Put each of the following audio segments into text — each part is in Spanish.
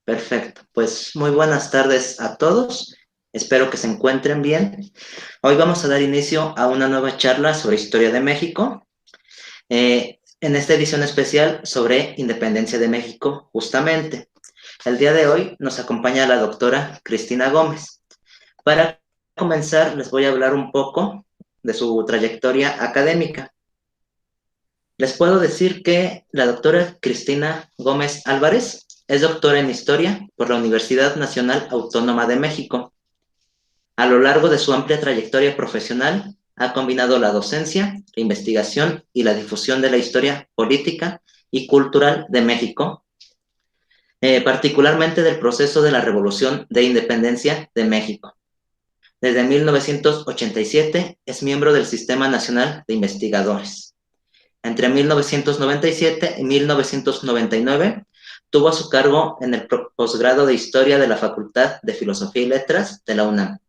Perfecto. Pues muy buenas tardes a todos. Espero que se encuentren bien. Hoy vamos a dar inicio a una nueva charla sobre historia de México. En esta edición especial sobre independencia de México, justamente. El día de hoy nos acompaña la doctora Cristina Gómez. Para comenzar, les voy a hablar un poco de su trayectoria académica. Les puedo decir que la doctora Cristina Gómez Álvarez es doctora en Historia por la Universidad Nacional Autónoma de México. A lo largo de su amplia trayectoria profesional, ha combinado la docencia, la investigación y la difusión de la historia política y cultural de México, particularmente del proceso de la Revolución de Independencia de México. Desde 1987 es miembro del Sistema Nacional de Investigadores. Entre 1997 y 1999 tuvo a su cargo en el posgrado de Historia de la Facultad de Filosofía y Letras de la UNAM.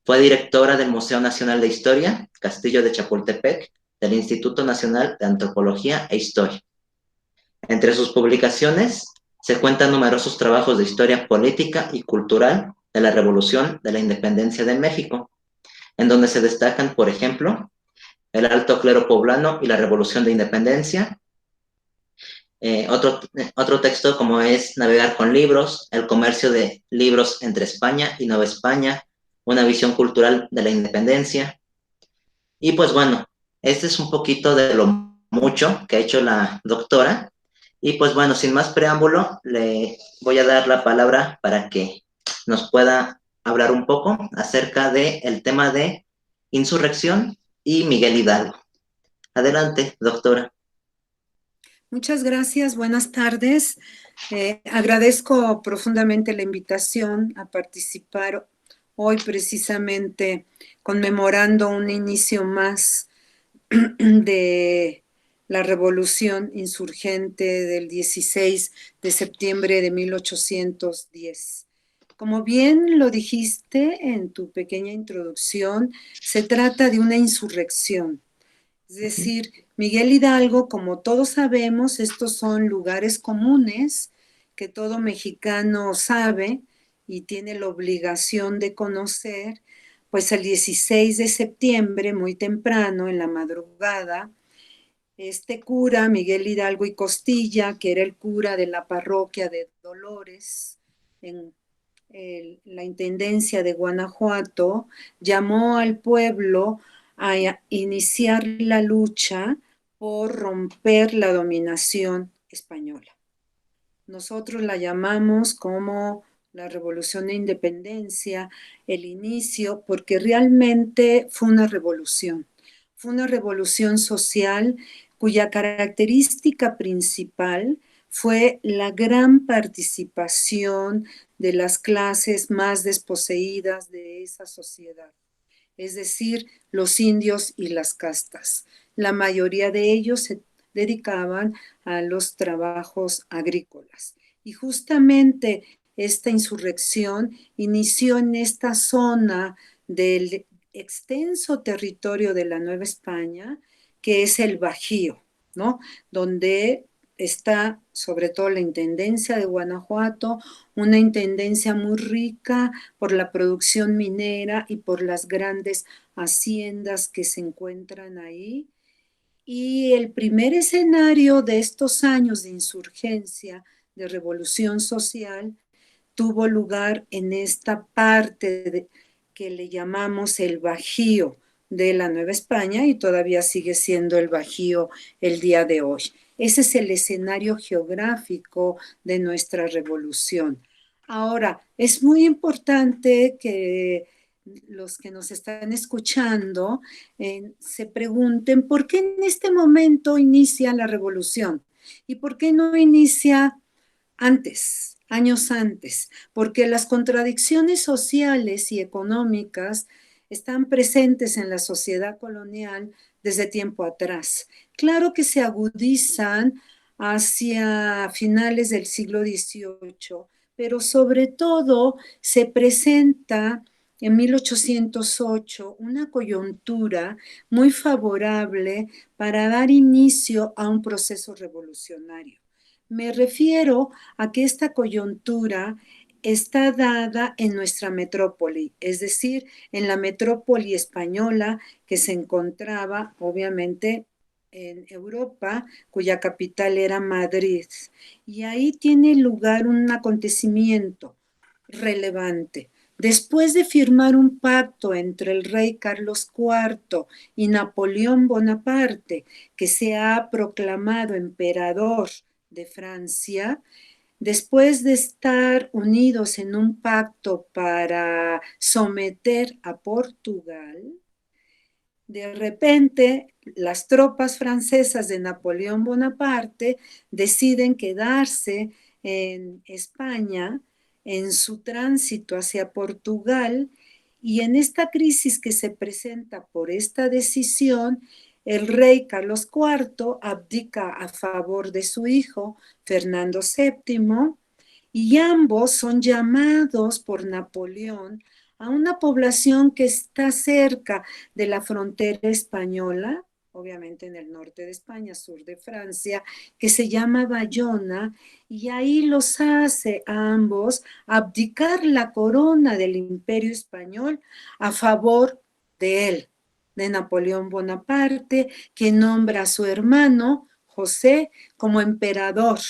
Fue directora del Museo Nacional de Historia, Castillo de Chapultepec, del Instituto Nacional de Antropología e Historia. Entre sus publicaciones se cuentan numerosos trabajos de historia política y cultural de la Revolución de la Independencia de México, en donde se destacan, por ejemplo, el Alto Clero Poblano y la Revolución de Independencia. Otro texto como es Navegar con libros, el comercio de libros entre España y Nueva España, una visión cultural de la independencia. Y pues bueno, este es un poquito de lo mucho que ha hecho la doctora. Y pues bueno, sin más preámbulo, le voy a dar la palabra para que nos pueda hablar un poco acerca del tema de insurrección y Miguel Hidalgo. Adelante, doctora. Muchas gracias, buenas tardes. Agradezco profundamente la invitación a participar hoy precisamente conmemorando un inicio más de la revolución insurgente del 16 de septiembre de 1810. Como bien lo dijiste en tu pequeña introducción, se trata de una insurrección. Es decir, Miguel Hidalgo, como todos sabemos, estos son lugares comunes que todo mexicano sabe y tiene la obligación de conocer, pues el 16 de septiembre, muy temprano, en la madrugada, este cura, Miguel Hidalgo y Costilla, que era el cura de la parroquia de Dolores, en la Intendencia de Guanajuato, llamó al pueblo a iniciar la lucha por romper la dominación española. Nosotros la llamamos como la Revolución de Independencia, el inicio, porque realmente fue una revolución. Fue una revolución social cuya característica principal fue la gran participación de las clases más desposeídas de esa sociedad, es decir, los indios y las castas. La mayoría de ellos se dedicaban a los trabajos agrícolas. Y justamente esta insurrección inició en esta zona del extenso territorio de la Nueva España, que es el Bajío, ¿no? Donde está sobre todo la Intendencia de Guanajuato, una intendencia muy rica por la producción minera y por las grandes haciendas que se encuentran ahí. Y el primer escenario de estos años de insurgencia, de revolución social, tuvo lugar en esta que le llamamos el Bajío de la Nueva España y todavía sigue siendo el Bajío el día de hoy. Ese es el escenario geográfico de nuestra revolución. Ahora, es muy importante que los que nos están escuchando se pregunten por qué en este momento inicia la revolución y por qué no inicia antes, años antes, porque las contradicciones sociales y económicas están presentes en la sociedad colonial desde tiempo atrás. Claro que se agudizan hacia finales del siglo XVIII, pero sobre todo se presenta en 1808 una coyuntura muy favorable para dar inicio a un proceso revolucionario. Me refiero a que esta coyuntura está dada en nuestra metrópoli, es decir, en la metrópoli española que se encontraba obviamente en Europa, cuya capital era Madrid. Y ahí tiene lugar un acontecimiento relevante. Después de firmar un pacto entre el rey Carlos IV y Napoleón Bonaparte, que se ha proclamado emperador de Francia, después de estar unidos en un pacto para someter a Portugal, de repente las tropas francesas de Napoleón Bonaparte deciden quedarse en España en su tránsito hacia Portugal, y en esta crisis que se presenta por esta decisión, el rey Carlos IV abdica a favor de su hijo Fernando VII, y ambos son llamados por Napoleón a una población que está cerca de la frontera española, obviamente en el norte de España, sur de Francia, que se llama Bayona, y ahí los hace a ambos abdicar la corona del imperio español a favor de él, de Napoleón Bonaparte, que nombra a su hermano José como emperador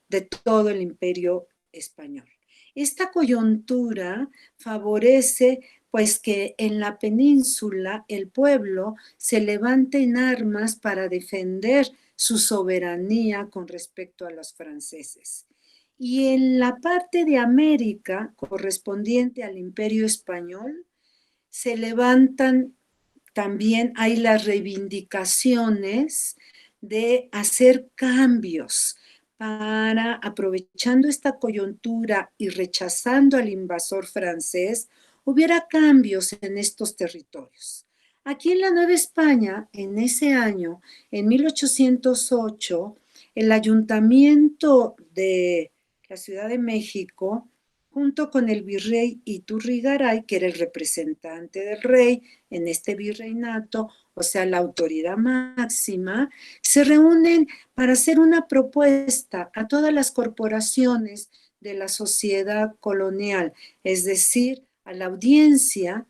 de todo el imperio español. Esta coyuntura favorece pues que en la península el pueblo se levante en armas para defender su soberanía con respecto a los franceses. Y en la parte de América correspondiente al imperio español se levantan también, hay las reivindicaciones de hacer cambios para, aprovechando esta coyuntura y rechazando al invasor francés, hubiera cambios en estos territorios. Aquí en la Nueva España, en ese año, en 1808, el ayuntamiento de la Ciudad de México, junto con el virrey Iturrigaray, que era el representante del rey en este virreinato, o sea, la autoridad máxima, se reúnen para hacer una propuesta a todas las corporaciones de la sociedad colonial, es decir, a la audiencia,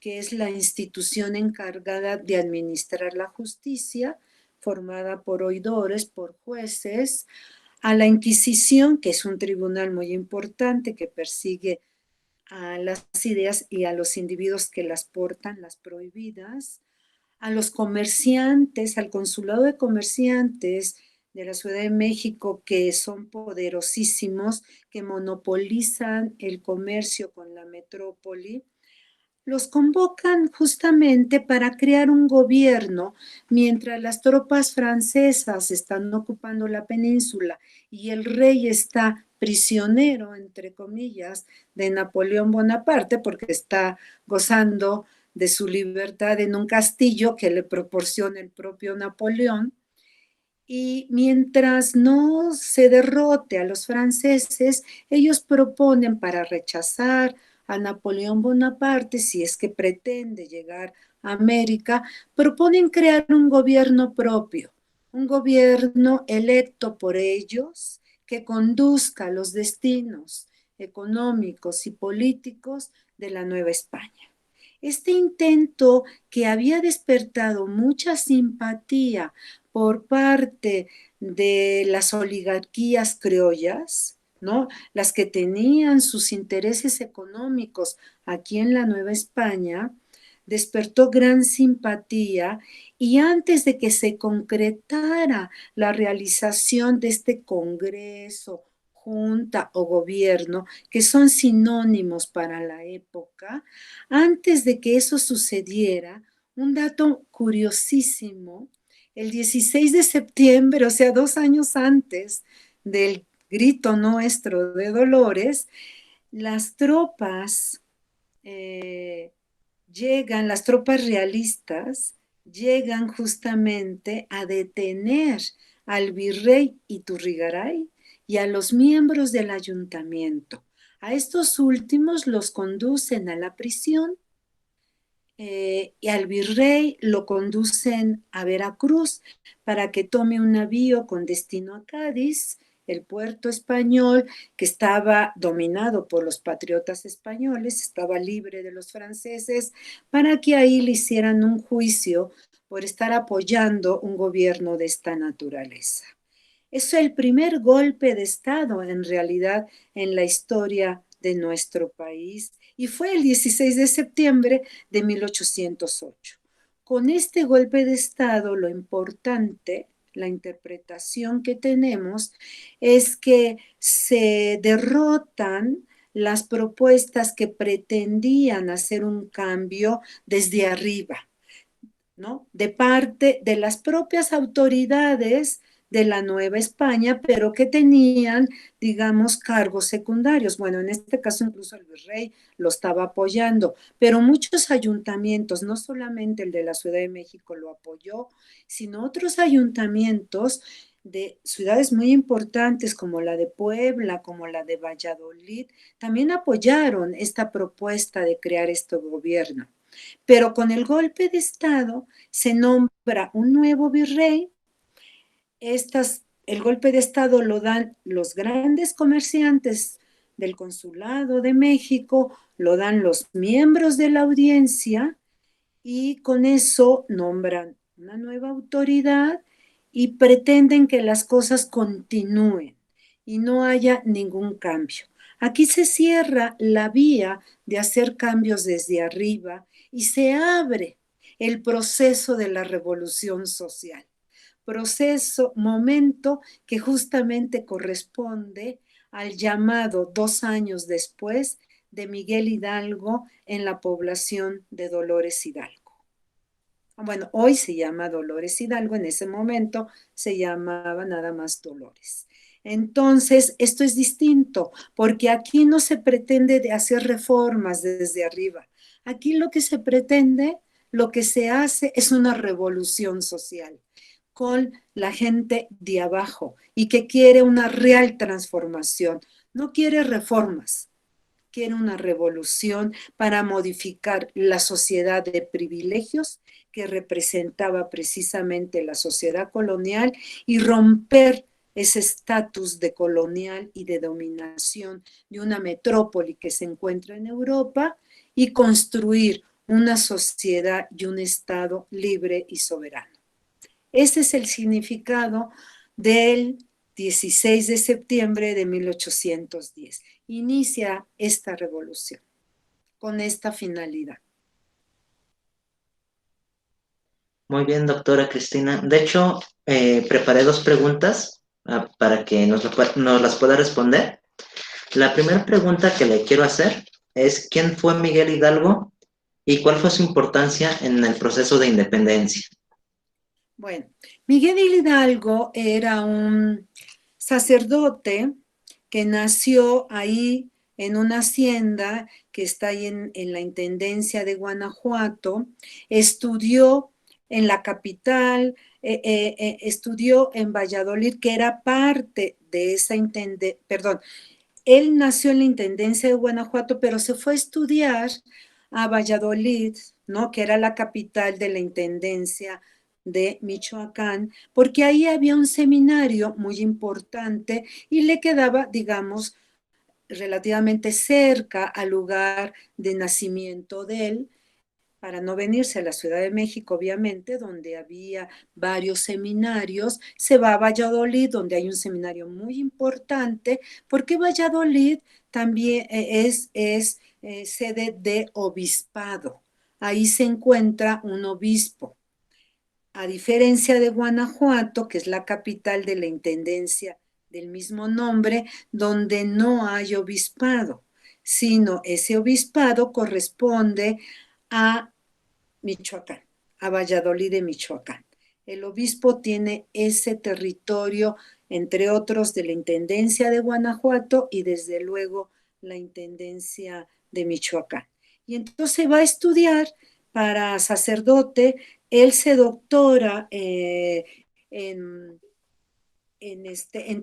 que es la institución encargada de administrar la justicia, formada por oidores, por jueces, a la Inquisición, que es un tribunal muy importante que persigue a las ideas y a los individuos que las portan, las prohibidas, a los comerciantes, al consulado de comerciantes de la Ciudad de México, que son poderosísimos, que monopolizan el comercio con la metrópoli. Los convocan justamente para crear un gobierno mientras las tropas francesas están ocupando la península y el rey está prisionero, entre comillas, de Napoleón Bonaparte, porque está gozando de su libertad en un castillo que le proporciona el propio Napoleón. Y mientras no se derrote a los franceses, ellos proponen, para rechazar a Napoleón Bonaparte, si es que pretende llegar a América, proponen crear un gobierno propio, un gobierno electo por ellos que conduzca los destinos económicos y políticos de la Nueva España. Este intento, que había despertado mucha simpatía por parte de las oligarquías criollas, ¿no? Las que tenían sus intereses económicos aquí en la Nueva España, despertó gran simpatía, y antes de que se concretara la realización de este congreso, junta o gobierno, que son sinónimos para la época, antes de que eso sucediera, un dato curiosísimo: el 16 de septiembre, o sea, 2 años antes del grito nuestro de Dolores, las tropas llegan, las tropas realistas llegan justamente a detener al virrey Iturrigaray y a los miembros del ayuntamiento. A estos últimos los conducen a la prisión, y al virrey lo conducen a Veracruz para que tome un navío con destino a Cádiz, el puerto español, que estaba dominado por los patriotas españoles, estaba libre de los franceses, para que ahí le hicieran un juicio por estar apoyando un gobierno de esta naturaleza. Es el primer golpe de Estado, en realidad, en la historia de nuestro país, y fue el 16 de septiembre de 1808. Con este golpe de Estado, lo importante, la interpretación que tenemos, es que se derrotan las propuestas que pretendían hacer un cambio desde arriba, ¿no? De parte de las propias autoridades de la Nueva España, pero que tenían, digamos, cargos secundarios. Bueno, en este caso incluso el virrey lo estaba apoyando, pero muchos ayuntamientos, no solamente el de la Ciudad de México lo apoyó, sino otros ayuntamientos de ciudades muy importantes como la de Puebla, como la de Valladolid, también apoyaron esta propuesta de crear este gobierno. Pero con el golpe de Estado se nombra un nuevo virrey. El golpe de Estado lo dan los grandes comerciantes del Consulado de México, lo dan los miembros de la audiencia y con eso nombran una nueva autoridad y pretenden que las cosas continúen y no haya ningún cambio. Aquí se cierra la vía de hacer cambios desde arriba y se abre el proceso de la revolución social. Proceso, momento que justamente corresponde al llamado 2 años después de Miguel Hidalgo en la población de Dolores Hidalgo. Bueno, hoy se llama Dolores Hidalgo, en ese momento se llamaba nada más Dolores. Entonces, esto es distinto, porque aquí no se pretende de hacer reformas desde arriba. Aquí lo que se pretende, lo que se hace es una revolución social con la gente de abajo y que quiere una real transformación, no quiere reformas, quiere una revolución para modificar la sociedad de privilegios que representaba precisamente la sociedad colonial y romper ese estatus de colonial y de dominación de una metrópoli que se encuentra en Europa y construir una sociedad y un Estado libre y soberano. Ese es el significado del 16 de septiembre de 1810. Inicia esta revolución con esta finalidad. Muy bien, doctora Cristina. De hecho, preparé dos preguntas para que nos las pueda responder. La primera pregunta que le quiero hacer es, ¿quién fue Miguel Hidalgo y cuál fue su importancia en el proceso de independencia? Bueno, Miguel Hidalgo era un sacerdote que nació ahí en una hacienda que está ahí en la Intendencia de Guanajuato, estudió en la capital, estudió en Valladolid, que era parte de esa intendencia, perdón, él nació en la Intendencia de Guanajuato, pero se fue a estudiar a Valladolid, ¿no? Que era la capital de la Intendencia de Michoacán, porque ahí había un seminario muy importante y le quedaba, digamos, relativamente cerca al lugar de nacimiento de él, para no venirse a la Ciudad de México, obviamente, donde había varios seminarios, se va a Valladolid, donde hay un seminario muy importante, porque Valladolid también es sede de obispado. Ahí se encuentra un obispo. A diferencia de Guanajuato, que es la capital de la intendencia del mismo nombre, donde no hay obispado, sino ese obispado corresponde a Michoacán, a Valladolid de Michoacán. El obispo tiene ese territorio, entre otros, de la Intendencia de Guanajuato y desde luego la Intendencia de Michoacán. Y entonces va a estudiar para sacerdote. Él se doctora en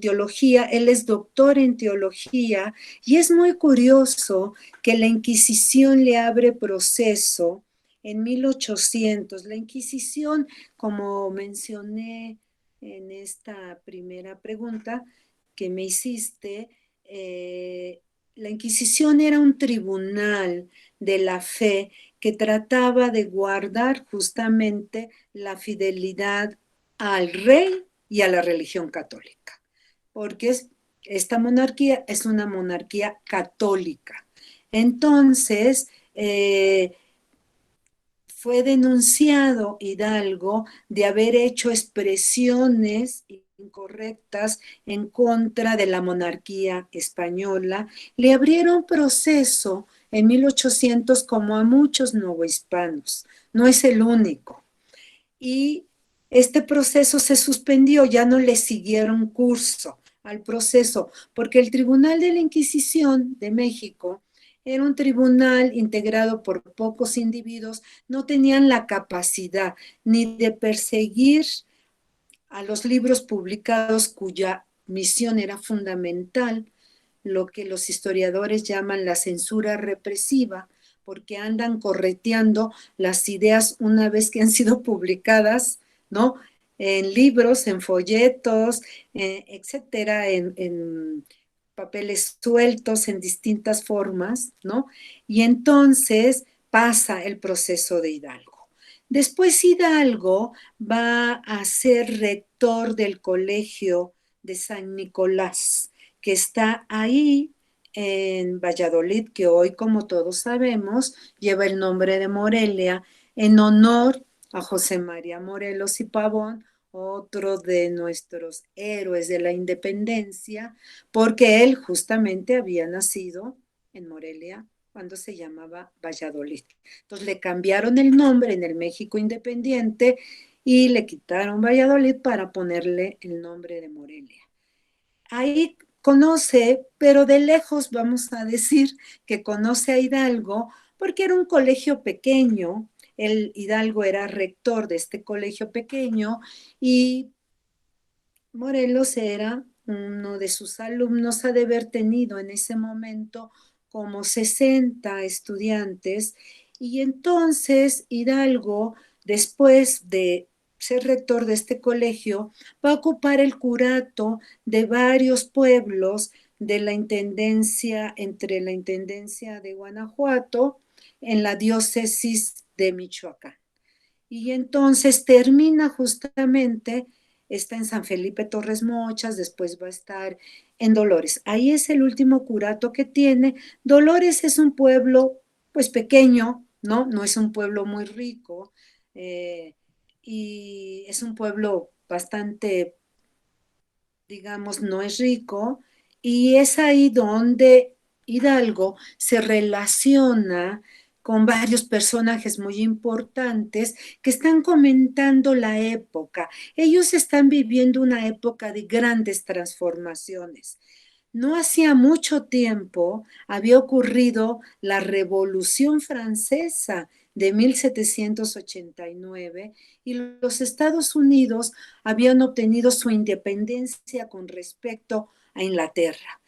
teología, él es doctor en teología y es muy curioso que la Inquisición le abre proceso en 1800. La Inquisición, como mencioné en esta primera pregunta, que me hiciste, la Inquisición era un tribunal de la fe que trataba de guardar justamente la fidelidad al rey y a la religión católica, porque esta monarquía es una monarquía católica. Entonces, fue denunciado Hidalgo de haber hecho expresiones incorrectas en contra de la monarquía española. Le abrieron proceso en 1800 como a muchos novohispanos, no es el único. Y este proceso se suspendió, ya no le siguieron curso al proceso, porque el Tribunal de la Inquisición de México era un tribunal integrado por pocos individuos, no tenían la capacidad ni de perseguir a los libros publicados cuya misión era fundamental, lo que los historiadores llaman la censura represiva, porque andan correteando las ideas una vez que han sido publicadas, ¿no? En libros, en folletos, etcétera, en papeles sueltos, en distintas formas, ¿no? Y entonces pasa el proceso de Hidalgo. Después Hidalgo va a ser rector del colegio de San Nicolás, que está ahí en Valladolid, que hoy, como todos sabemos, lleva el nombre de Morelia, en honor a José María Morelos y Pavón, otro de nuestros héroes de la independencia, porque él justamente había nacido en Morelia cuando se llamaba Valladolid. Entonces le cambiaron el nombre en el México independiente y le quitaron Valladolid para ponerle el nombre de Morelia. Ahí conoce, pero de lejos vamos a decir que conoce a Hidalgo, porque era un colegio pequeño, el Hidalgo era rector de este colegio pequeño y Morelos era uno de sus alumnos, ha de haber tenido en ese momento como 60 estudiantes, y entonces Hidalgo, después de ser rector de este colegio, va a ocupar el curato de varios pueblos de la intendencia, entre la intendencia de Guanajuato, en la diócesis de Michoacán. Y entonces termina justamente, está en San Felipe Torres Mochas, después va a estar en Dolores. Ahí es el último curato que tiene. Dolores es un pueblo pues pequeño, ¿no? No es un pueblo muy rico, y es un pueblo bastante, digamos, no es rico, y es ahí donde Hidalgo se relaciona con varios personajes muy importantes que están comentando la época. Ellos están viviendo una época de grandes transformaciones. No hacía mucho tiempo había ocurrido la Revolución Francesa de 1789 y los Estados Unidos habían obtenido su independencia con respecto a Inglaterra.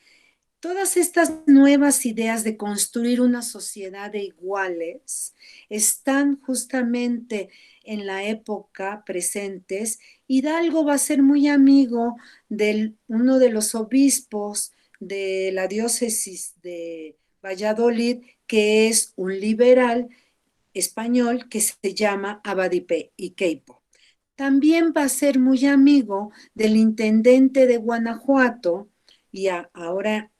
Todas estas nuevas ideas de construir una sociedad de iguales están justamente en la época presentes. Hidalgo va a ser muy amigo de uno de los obispos de la diócesis de Valladolid, que es un liberal español que se llama Abadipe y Queipo. También va a ser muy amigo del intendente de Guanajuato y ahora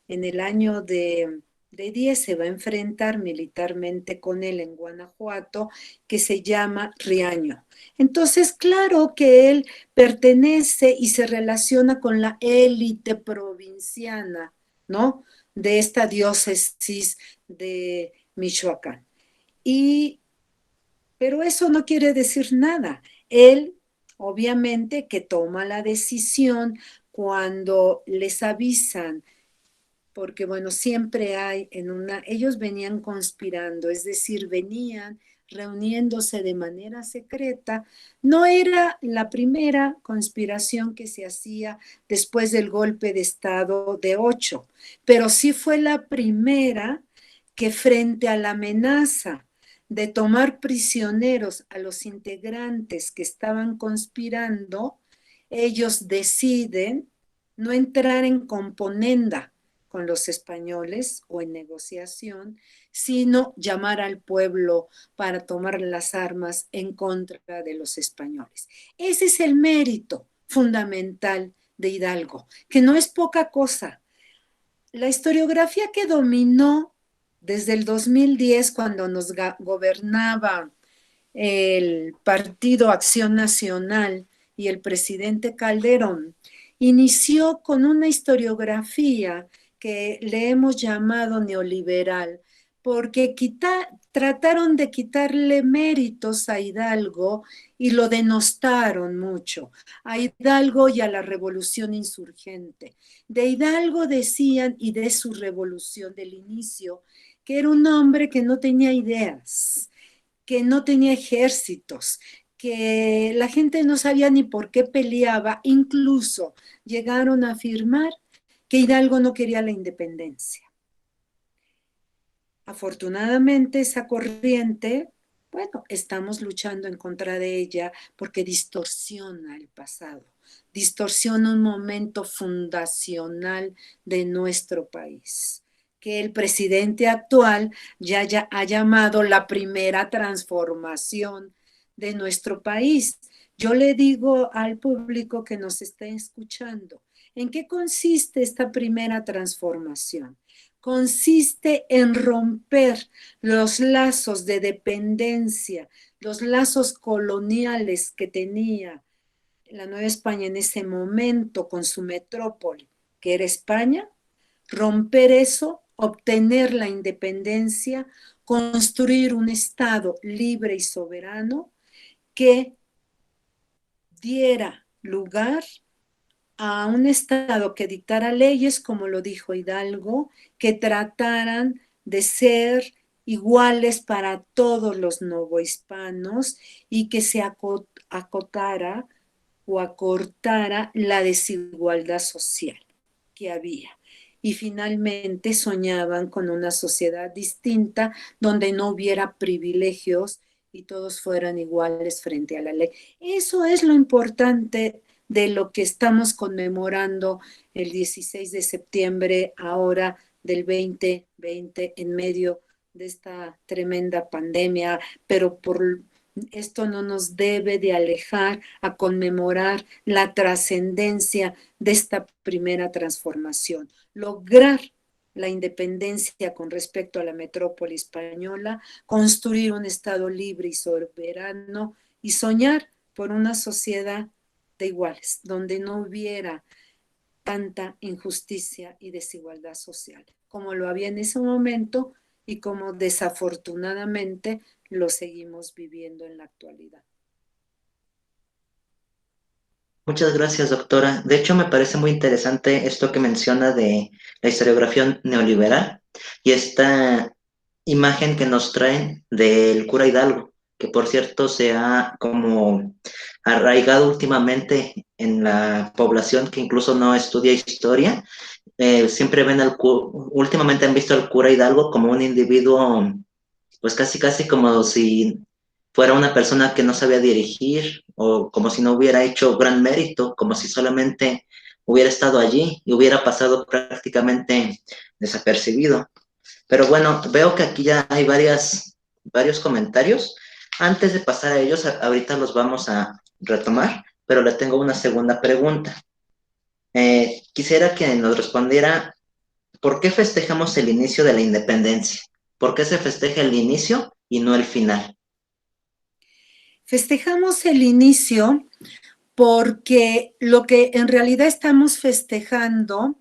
en el año de 10 se va a enfrentar militarmente con él en Guanajuato, que se llama Riaño. Entonces, claro que él pertenece y se relaciona con la élite provinciana, ¿no? De esta diócesis de Michoacán. Y pero eso no quiere decir nada. Él, obviamente, que toma la decisión cuando les avisan, porque bueno, siempre hay ellos venían conspirando, es decir, venían reuniéndose de manera secreta. No era la primera conspiración que se hacía después del golpe de Estado de 8, pero sí fue la primera que frente a la amenaza de tomar prisioneros a los integrantes que estaban conspirando, ellos deciden no entrar en componenda con los españoles o en negociación, sino llamar al pueblo para tomar las armas en contra de los españoles. Ese es el mérito fundamental de Hidalgo, que no es poca cosa. La historiografía que dominó desde el 2010, cuando nos gobernaba el Partido Acción Nacional y el presidente Calderón, inició con una historiografía que le hemos llamado neoliberal, porque trataron de quitarle méritos a Hidalgo y lo denostaron mucho, a Hidalgo y a la revolución insurgente. De Hidalgo decían, y de su revolución del inicio, que era un hombre que no tenía ideas, que no tenía ejércitos, que la gente no sabía ni por qué peleaba, incluso llegaron a afirmar que Hidalgo no quería la independencia. Afortunadamente esa corriente, bueno, estamos luchando en contra de ella porque distorsiona el pasado, distorsiona un momento fundacional de nuestro país, que el presidente actual ya ha llamado la primera transformación de nuestro país. Yo le digo al público que nos está escuchando, ¿en qué consiste esta primera transformación? Consiste en romper los lazos de dependencia, los lazos coloniales que tenía la Nueva España en ese momento con su metrópoli, que era España, romper eso, obtener la independencia, construir un Estado libre y soberano que diera lugar a un Estado que dictara leyes, como lo dijo Hidalgo, que trataran de ser iguales para todos los novohispanos y que se acotara o acortara la desigualdad social que había. Y finalmente soñaban con una sociedad distinta donde no hubiera privilegios y todos fueran iguales frente a la ley. Eso es lo importante de lo que estamos conmemorando el 16 de septiembre ahora del 2020 en medio de esta tremenda pandemia, pero por esto no nos debe de alejar a conmemorar la trascendencia de esta primera transformación. Lograr la independencia con respecto a la metrópoli española, construir un Estado libre y soberano y soñar por una sociedad de iguales, donde no hubiera tanta injusticia y desigualdad social, como lo había en ese momento y como desafortunadamente lo seguimos viviendo en la actualidad. Muchas gracias, doctora. De hecho, me parece muy interesante esto que menciona de la historiografía neoliberal y esta imagen que nos traen del cura Hidalgo, que por cierto se ha como arraigado últimamente en la población que incluso no estudia historia. Siempre ven últimamente han visto al cura Hidalgo como un individuo, pues casi casi como si fuera una persona que no sabía dirigir o como si no hubiera hecho gran mérito, como si solamente hubiera estado allí y hubiera pasado prácticamente desapercibido. Pero bueno, veo que aquí ya hay varios comentarios. Antes de pasar a ellos, ahorita los vamos a retomar, pero le tengo una segunda pregunta. Quisiera que nos respondiera, ¿por qué festejamos el inicio de la independencia? ¿Por qué se festeja el inicio y no el final? Festejamos el inicio porque lo que en realidad estamos festejando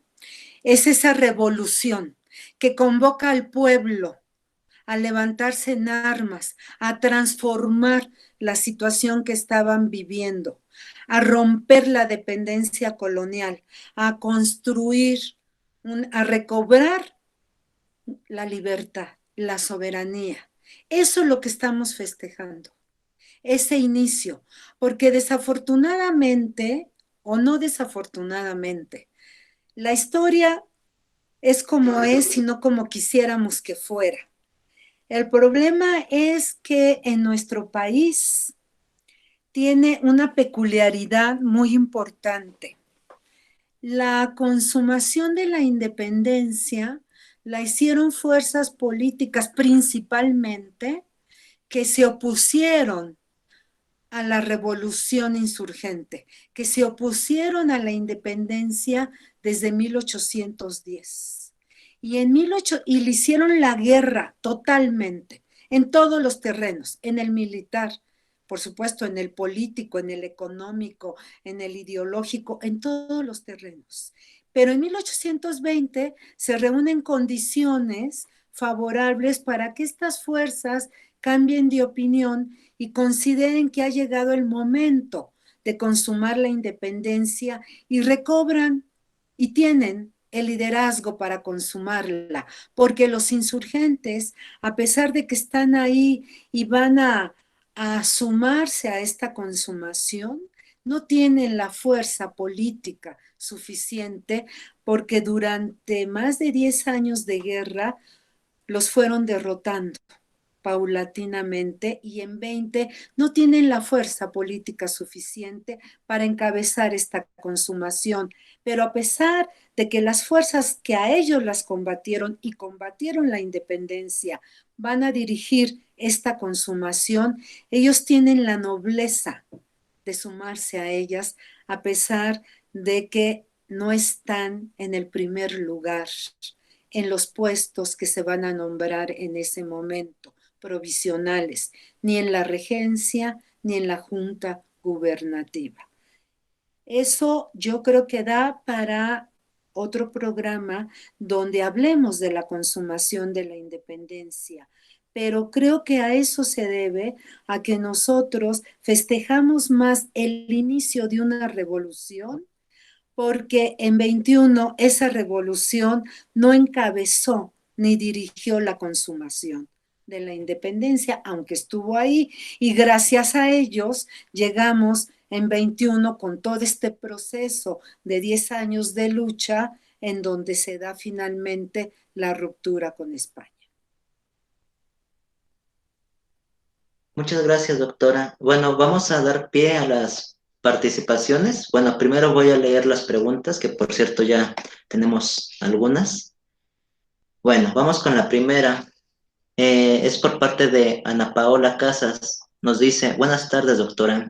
es esa revolución que convoca al pueblo a levantarse en armas, a transformar la situación que estaban viviendo, a romper la dependencia colonial, a construir, a recobrar la libertad, la soberanía. Eso es lo que estamos festejando, ese inicio, porque desafortunadamente, o no desafortunadamente, la historia es como es y no como quisiéramos que fuera. El problema es que en nuestro país tiene una peculiaridad muy importante. La consumación de la independencia la hicieron fuerzas políticas principalmente que se opusieron a la revolución insurgente, que se opusieron a la independencia desde 1810. Y le hicieron la guerra totalmente, en todos los terrenos, en el militar, por supuesto, en el político, en el económico, en el ideológico, en todos los terrenos. Pero en 1820 se reúnen condiciones favorables para que estas fuerzas cambien de opinión y consideren que ha llegado el momento de consumar la independencia y recobran y tienen el liderazgo para consumarla, porque los insurgentes, a pesar de que están ahí y van a sumarse a esta consumación, no tienen la fuerza política suficiente porque durante más de 10 años de guerra los fueron derrotando paulatinamente y en 20 no tienen la fuerza política suficiente para encabezar esta consumación. Pero a pesar de que las fuerzas que a ellos las combatieron y combatieron la independencia van a dirigir esta consumación, ellos tienen la nobleza de sumarse a ellas a pesar de que no están en el primer lugar en los puestos que se van a nombrar en ese momento, provisionales, ni en la regencia ni en la junta gubernativa. Eso yo creo que da para otro programa donde hablemos de la consumación de la independencia, pero creo que a eso se debe a que nosotros festejamos más el inicio de una revolución porque en 21 esa revolución no encabezó ni dirigió la consumación de la independencia, aunque estuvo ahí, y gracias a ellos llegamos en 21 con todo este proceso de 10 años de lucha en donde se da finalmente la ruptura con España. Muchas gracias, doctora. Bueno, vamos a dar pie a las participaciones. Bueno, primero voy a leer las preguntas, que por cierto ya tenemos algunas. Bueno, vamos con la primera. Es por parte de Ana Paola Casas. Nos dice, buenas tardes, doctora.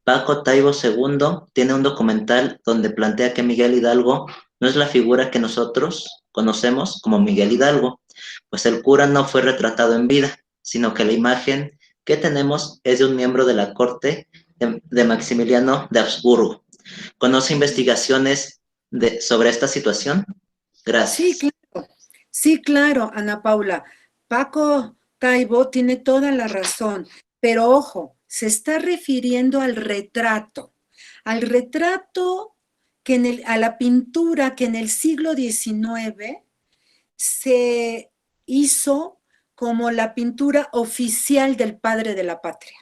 Paco Taibo II tiene un documental donde plantea que Miguel Hidalgo no es la figura que nosotros conocemos como Miguel Hidalgo, pues el cura no fue retratado en vida, sino que la imagen que tenemos es de un miembro de la corte de Maximiliano de Habsburgo. ¿Conoce investigaciones sobre esta situación? Sí, Gracias. claro. Sí, claro, Ana Paula. Paco Taibo tiene toda la razón, pero ojo, se está refiriendo al retrato que a la pintura que en el siglo XIX se hizo como la pintura oficial del padre de la patria.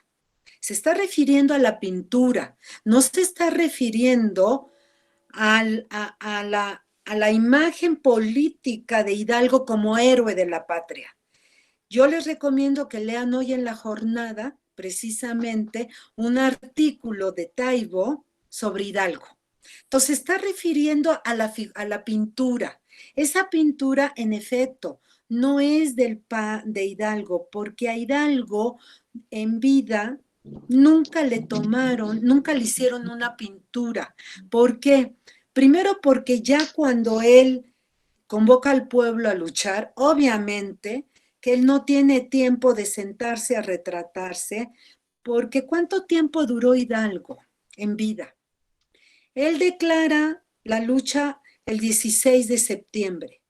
Se está refiriendo a la pintura, no se está refiriendo a la imagen política de Hidalgo como héroe de la patria. Yo les recomiendo que lean hoy en la jornada precisamente un artículo de Taibo sobre Hidalgo. Entonces está refiriendo a la pintura. Esa pintura, en efecto, no es de Hidalgo, porque a Hidalgo en vida nunca le tomaron, nunca le hicieron una pintura. ¿Por qué? Primero porque ya cuando él convoca al pueblo a luchar, obviamente que él no tiene tiempo de sentarse a retratarse, porque ¿cuánto tiempo duró Hidalgo en vida? Él declara la lucha el 16 de septiembre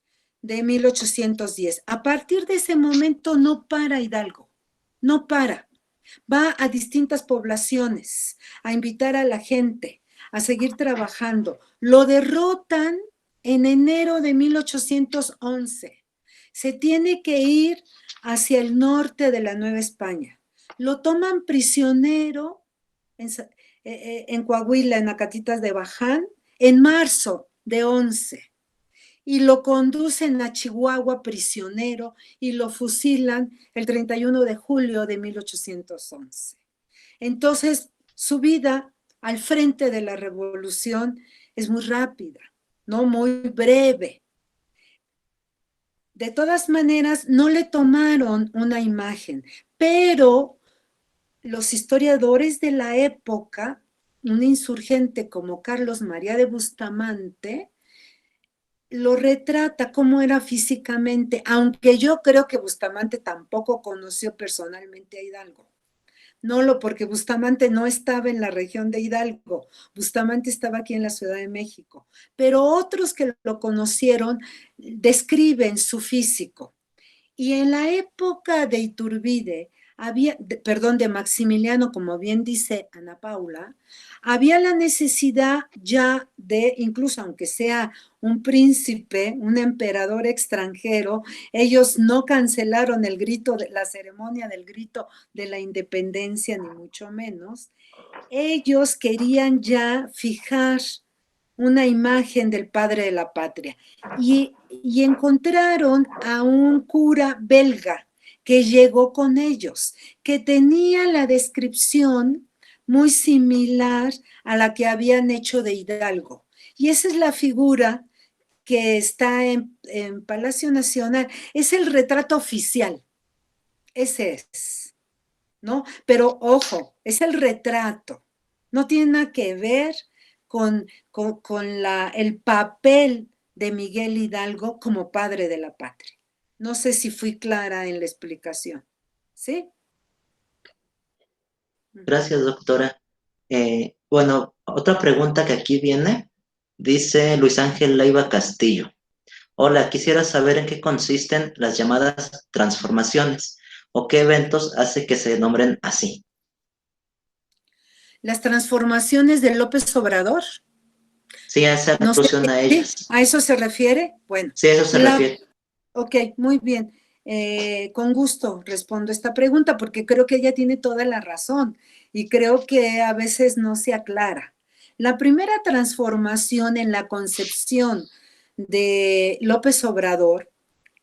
de 1810. A partir de ese momento no para Hidalgo, no para. Va a distintas poblaciones a invitar a la gente a seguir trabajando. Lo derrotan en enero de 1811. Se tiene que ir hacia el norte de la Nueva España. Lo toman prisionero en Coahuila, en Acatitas de Baján, en marzo de 11 y lo conducen a Chihuahua prisionero y lo fusilan el 31 de julio de 1811. Entonces, su vida al frente de la revolución es muy rápida, ¿no? Muy breve. De todas maneras, no le tomaron una imagen, pero los historiadores de la época, un insurgente como Carlos María de Bustamante, lo retrata cómo era físicamente, aunque yo creo que Bustamante tampoco conoció personalmente a Hidalgo. Porque Bustamante no estaba en la región de Hidalgo, Bustamante estaba aquí en la Ciudad de México, pero otros que lo conocieron describen su físico. Y en la época de Iturbide, de Maximiliano, como bien dice Ana Paula, había la necesidad ya de, incluso aunque sea un príncipe, un emperador extranjero, ellos no cancelaron la ceremonia del grito de la independencia, ni mucho menos. Ellos querían ya fijar una imagen del padre de la patria y encontraron a un cura belga que llegó con ellos, que tenía la descripción muy similar a la que habían hecho de Hidalgo. Y esa es la figura que está en Palacio Nacional. Es el retrato oficial. Ese es, ¿no? Pero ojo, es el retrato. No tiene nada que ver con el papel de Miguel Hidalgo como padre de la patria. No sé si fui clara en la explicación. ¿Sí? Gracias, doctora. Bueno, otra pregunta que aquí viene, dice Luis Ángel Leiva Castillo. Hola, quisiera saber en qué consisten las llamadas transformaciones o qué eventos hace que se nombren así. Las transformaciones de López Obrador. Sí, hace No sé, alusión a ¿sí? ellas. ¿A eso se refiere? Bueno, Sí, a eso se refiere. ok, muy bien. Con gusto respondo esta pregunta porque creo que ella tiene toda la razón y creo que a veces no se aclara. La primera transformación en la concepción de López Obrador,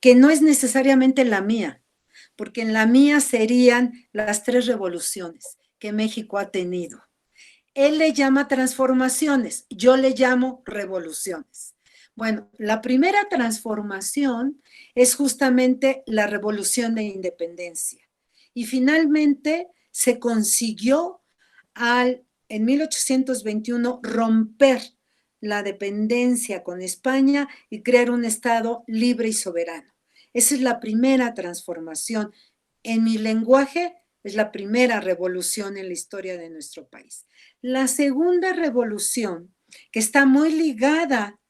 que no es necesariamente la mía, porque en la mía serían las 3 revoluciones que México ha tenido. Él le llama transformaciones, yo le llamo revoluciones. Bueno, la primera transformación es justamente la revolución de independencia. Y finalmente se consiguió en 1821 romper la dependencia con España y crear un Estado libre y soberano. Esa es la primera transformación. En mi lenguaje, es la primera revolución en la historia de nuestro país. La segunda revolución, que está muy ligada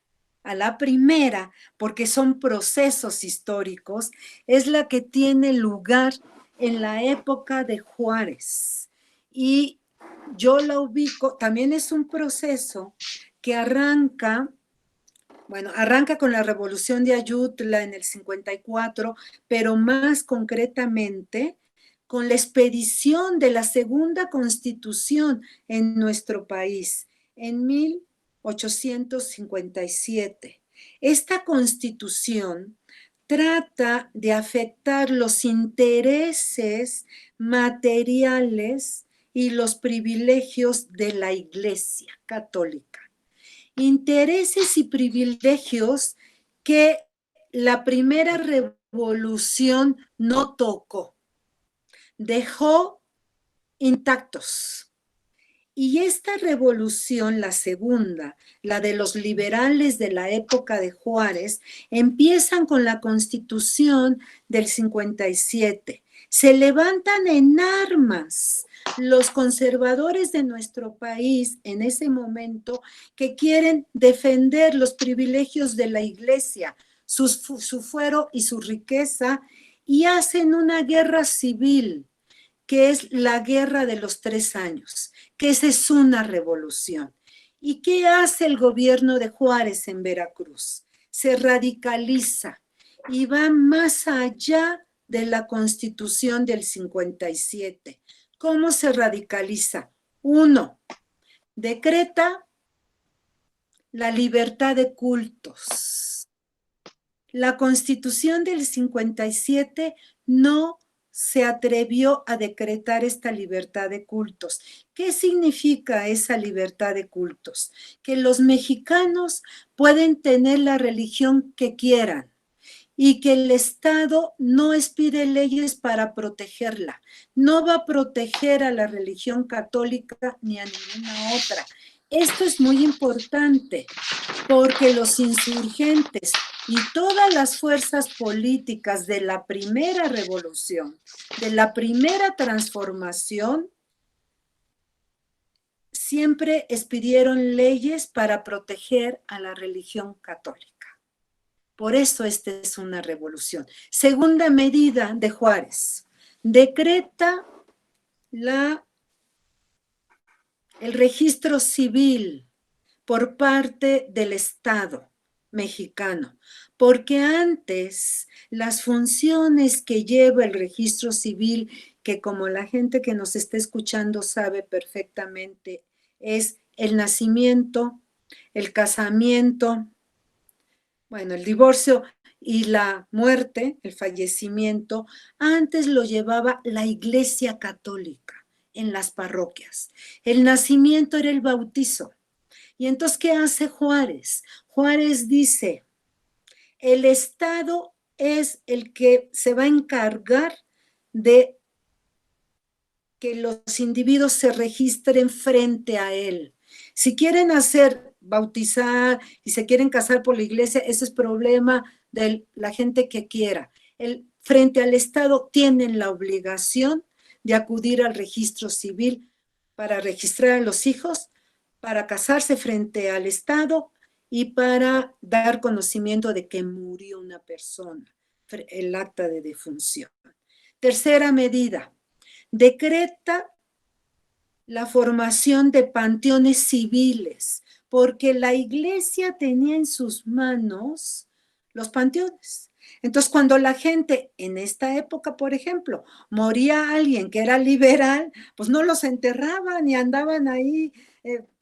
a la primera, porque son procesos históricos, es la que tiene lugar en la época de Juárez. Y yo la ubico, también es un proceso que arranca con la revolución de Ayutla en el 54, pero más concretamente con la expedición de la segunda constitución en nuestro país en 1857. Esta constitución trata de afectar los intereses materiales y los privilegios de la Iglesia Católica. Intereses y privilegios que la primera revolución no tocó, dejó intactos. Y esta revolución, la segunda, la de los liberales de la época de Juárez, empiezan con la Constitución del 57. Se levantan en armas los conservadores de nuestro país en ese momento que quieren defender los privilegios de la Iglesia, su fuero y su riqueza, y hacen una guerra civil, que es la Guerra de los 3 años, que esa es una revolución. ¿Y qué hace el gobierno de Juárez en Veracruz? Se radicaliza y va más allá de la Constitución del 57. ¿Cómo se radicaliza? 1. Decreta la libertad de cultos. La Constitución del 57 no se atrevió a decretar esta libertad de cultos. ¿Qué significa esa libertad de cultos? Que los mexicanos pueden tener la religión que quieran y que el Estado no expide leyes para protegerla. No va a proteger a la religión católica ni a ninguna otra. Esto es muy importante porque los insurgentes y todas las fuerzas políticas de la primera revolución, de la primera transformación, siempre expidieron leyes para proteger a la religión católica. Por eso esta es una revolución. Segunda medida de Juárez, decreta el registro civil por parte del Estado mexicano, porque antes las funciones que lleva el registro civil, que como la gente que nos está escuchando sabe perfectamente, es el nacimiento, el casamiento, bueno, el divorcio y la muerte, el fallecimiento, antes lo llevaba la Iglesia Católica en las parroquias. El nacimiento era el bautizo. Y entonces, ¿qué hace Juárez? Juárez dice, el Estado es el que se va a encargar de que los individuos se registren frente a él. Si quieren bautizar y se quieren casar por la iglesia, ese es problema de la gente que quiera. Frente al Estado tienen la obligación de acudir al registro civil para registrar a los hijos, para casarse frente al Estado y para dar conocimiento de que murió una persona, el acta de defunción. Tercera medida, decreta la formación de panteones civiles, porque la iglesia tenía en sus manos los panteones. Entonces, cuando la gente en esta época, por ejemplo, moría alguien que era liberal, pues no los enterraban y andaban ahí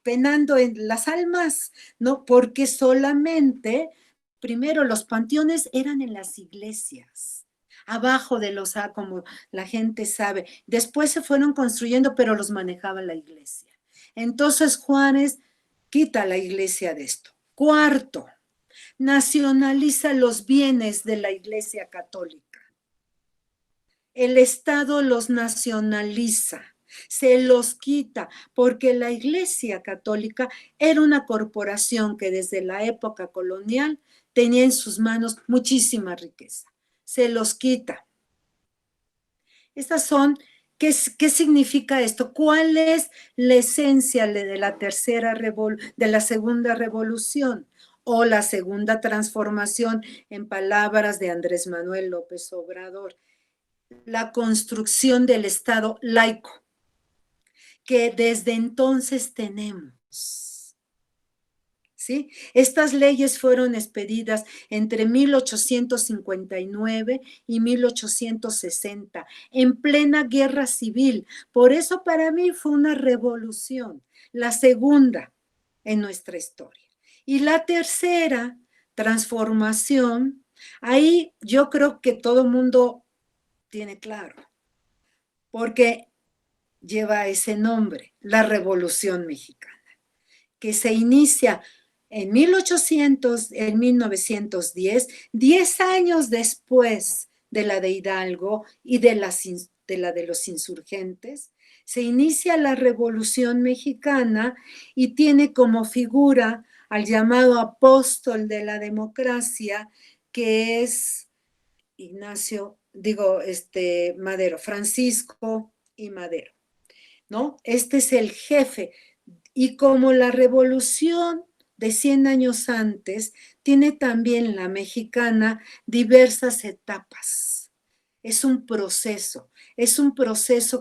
penando en las almas, ¿no? Porque solamente, primero, los panteones eran en las iglesias, abajo de los, como la gente sabe. Después se fueron construyendo, pero los manejaba la iglesia. Entonces Juárez quita a la iglesia de esto. Cuarto, nacionaliza los bienes de la iglesia católica. El Estado los nacionaliza, se los quita, porque la iglesia católica era una corporación que desde la época colonial tenía en sus manos muchísima riqueza. Se los quita. Estas son, ¿qué significa esto? ¿Cuál es la esencia de la segunda revolución o la segunda transformación en palabras de Andrés Manuel López Obrador? La construcción del Estado laico, que desde entonces tenemos. ¿Sí? Estas leyes fueron expedidas entre 1859 y 1860, en plena guerra civil. Por eso para mí fue una revolución, la segunda en nuestra historia. Y la tercera transformación, ahí yo creo que todo mundo tiene claro, porque lleva ese nombre, la Revolución Mexicana, que se inicia en 1910, 10 años después de la de Hidalgo y de la de los insurgentes, se inicia la Revolución Mexicana y tiene como figura al llamado apóstol de la democracia, que es Madero, Francisco y Madero, ¿no? Este es el jefe. Y como la revolución de 100 años antes, tiene también la mexicana diversas etapas. Es un proceso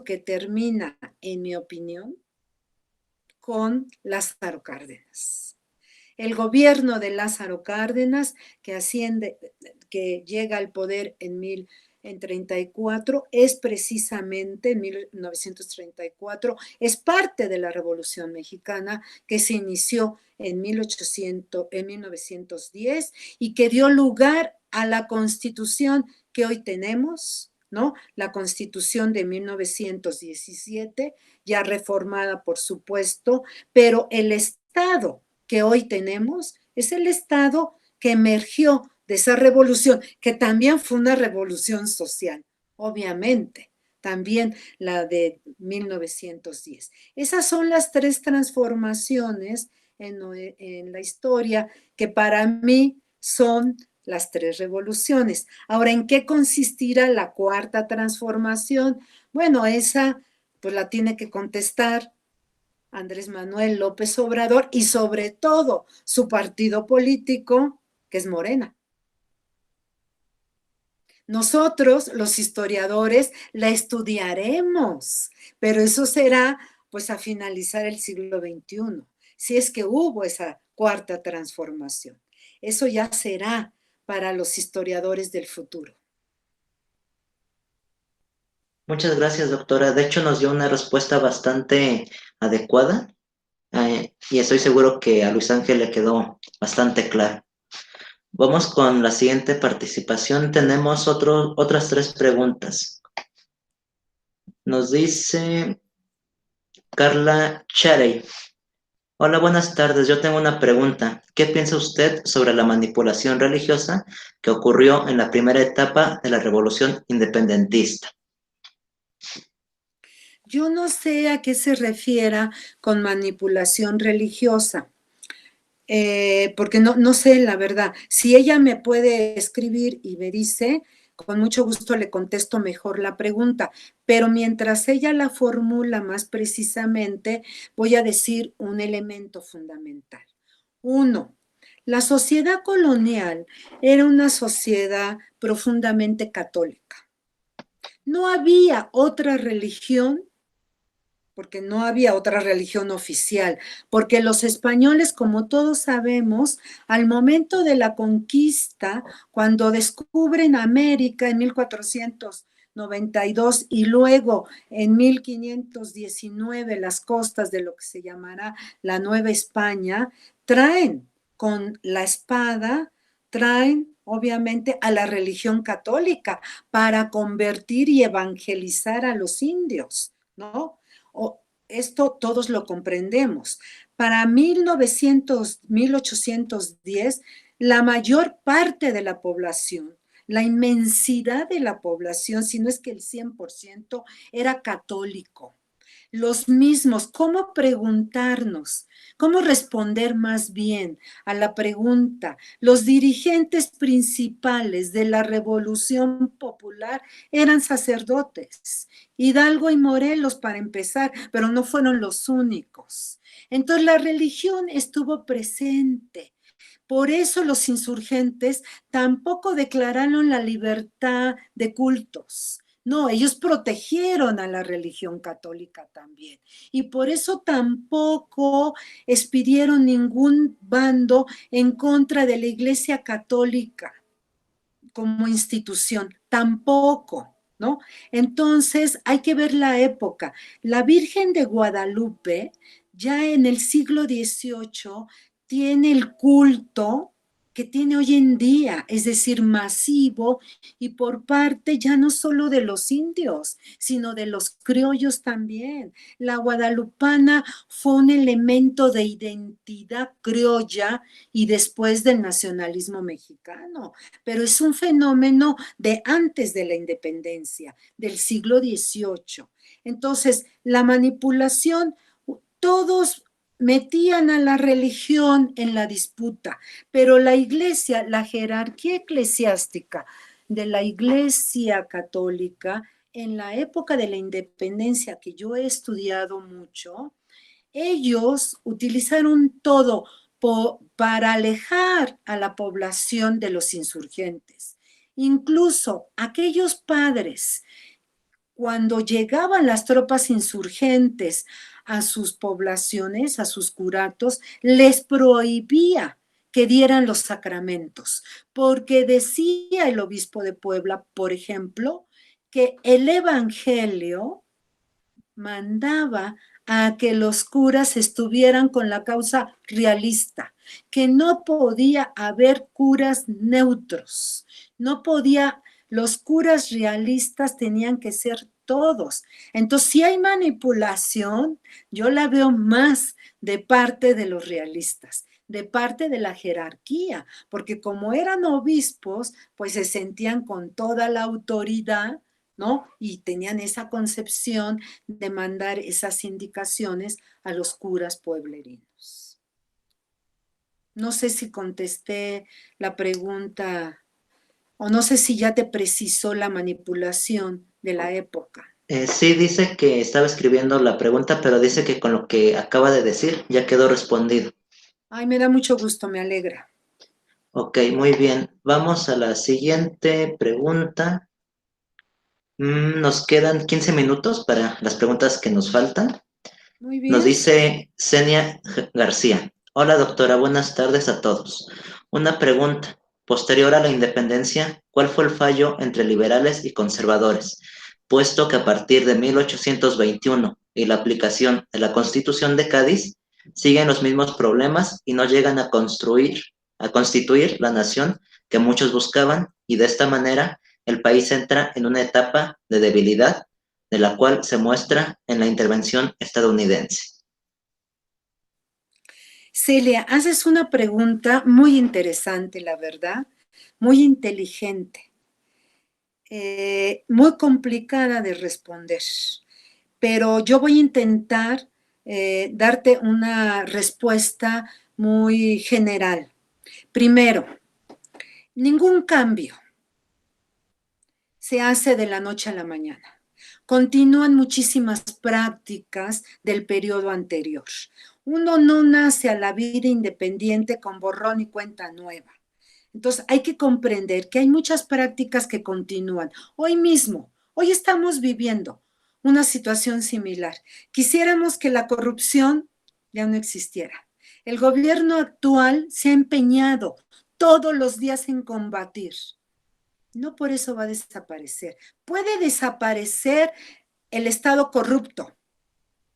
que termina, en mi opinión, con Lázaro Cárdenas. El gobierno de Lázaro Cárdenas, que llega al poder en 34, es precisamente en 1934, es parte de la Revolución Mexicana que se inició en 1910 y que dio lugar a la Constitución que hoy tenemos, ¿no? La Constitución de 1917, ya reformada, por supuesto, pero el Estado que hoy tenemos es el Estado que emergió de esa revolución, que también fue una revolución social, obviamente, también la de 1910. Esas son las tres transformaciones en la historia que para mí son las tres revoluciones. Ahora, ¿en qué consistirá la cuarta transformación? Bueno, esa pues la tiene que contestar Andrés Manuel López Obrador y sobre todo su partido político, que es Morena. Nosotros, los historiadores, la estudiaremos, pero eso será pues a finalizar el siglo XXI, si es que hubo esa cuarta transformación. Eso ya será para los historiadores del futuro. Muchas gracias, doctora. De hecho, nos dio una respuesta bastante adecuada y estoy seguro que a Luis Ángel le quedó bastante claro. Vamos con la siguiente participación. Tenemos otras tres preguntas. Nos dice Carla Charey. Hola, buenas tardes. Yo tengo una pregunta. ¿Qué piensa usted sobre la manipulación religiosa que ocurrió en la primera etapa de la Revolución Independentista? Yo no sé a qué se refiera con manipulación religiosa, porque no sé la verdad. Si ella me puede escribir y me dice, con mucho gusto le contesto mejor la pregunta, pero mientras ella la formula más precisamente, voy a decir un elemento fundamental. Uno, la sociedad colonial era una sociedad profundamente católica. No había otra religión, porque no había otra religión oficial, porque los españoles, como todos sabemos, al momento de la conquista, cuando descubren América en 1492 y luego en 1519 las costas de lo que se llamará la Nueva España, traen con la espada, traen obviamente a la religión católica para convertir y evangelizar a los indios, ¿no? Esto todos lo comprendemos. Para 1810, la mayor parte de la población, la inmensidad de la población, si no es que el 100%, era católico. Los mismos, ¿cómo preguntarnos? ¿Cómo responder más bien a la pregunta? Los dirigentes principales de la Revolución Popular eran sacerdotes, Hidalgo y Morelos para empezar, pero no fueron los únicos. Entonces la religión estuvo presente. Por eso los insurgentes tampoco declararon la libertad de cultos. No, ellos protegieron a la religión católica también. Y por eso tampoco expidieron ningún bando en contra de la Iglesia Católica como institución. Tampoco, ¿no? Entonces hay que ver la época. La Virgen de Guadalupe, ya en el siglo XVIII, tiene el culto que tiene hoy en día, es decir, masivo y por parte ya no solo de los indios, sino de los criollos también. La guadalupana fue un elemento de identidad criolla y después del nacionalismo mexicano, pero es un fenómeno de antes de la independencia, del siglo XVIII. Entonces, la manipulación, todos metían a la religión en la disputa, pero la iglesia, la jerarquía eclesiástica de la iglesia católica, en la época de la independencia que yo he estudiado mucho, ellos utilizaron todo para alejar a la población de los insurgentes. Incluso aquellos padres, cuando llegaban las tropas insurgentes a sus poblaciones, a sus curatos, les prohibía que dieran los sacramentos, porque decía el obispo de Puebla, por ejemplo, que el evangelio mandaba a que los curas estuvieran con la causa realista, que no podía haber curas neutros, no podía Los curas realistas tenían que ser todos. Entonces, si hay manipulación, yo la veo más de parte de los realistas, de parte de la jerarquía, porque como eran obispos, pues se sentían con toda la autoridad, ¿no? Y tenían esa concepción de mandar esas indicaciones a los curas pueblerinos. No sé si contesté la pregunta o no sé si ya te precisó la manipulación de la época. Sí, dice que estaba escribiendo la pregunta, pero dice que con lo que acaba de decir ya quedó respondido. Ay, me da mucho gusto, me alegra. Ok, muy bien. Vamos a la siguiente pregunta. Nos quedan 15 minutos para las preguntas que nos faltan. Muy Nos bien. dice Zenia García. Hola doctora, buenas tardes a todos. Una pregunta. Posterior a la independencia, ¿cuál fue el fallo entre liberales y conservadores? Puesto que a partir de 1821 y la aplicación de la Constitución de Cádiz, siguen los mismos problemas y no llegan a constituir la nación que muchos buscaban, y de esta manera el país entra en una etapa de debilidad, de la cual se muestra en la intervención estadounidense. Celia, haces una pregunta muy interesante, la verdad, muy inteligente, muy complicada de responder, pero yo voy a intentar darte una respuesta muy general. Primero, ningún cambio se hace de la noche a la mañana. Continúan muchísimas prácticas del periodo anterior. Uno no nace a la vida independiente con borrón y cuenta nueva. Entonces hay que comprender que hay muchas prácticas que continúan. Hoy mismo, hoy estamos viviendo una situación similar. Quisiéramos que la corrupción ya no existiera. El gobierno actual se ha empeñado todos los días en combatir. No por eso va a desaparecer. Puede desaparecer el Estado corrupto,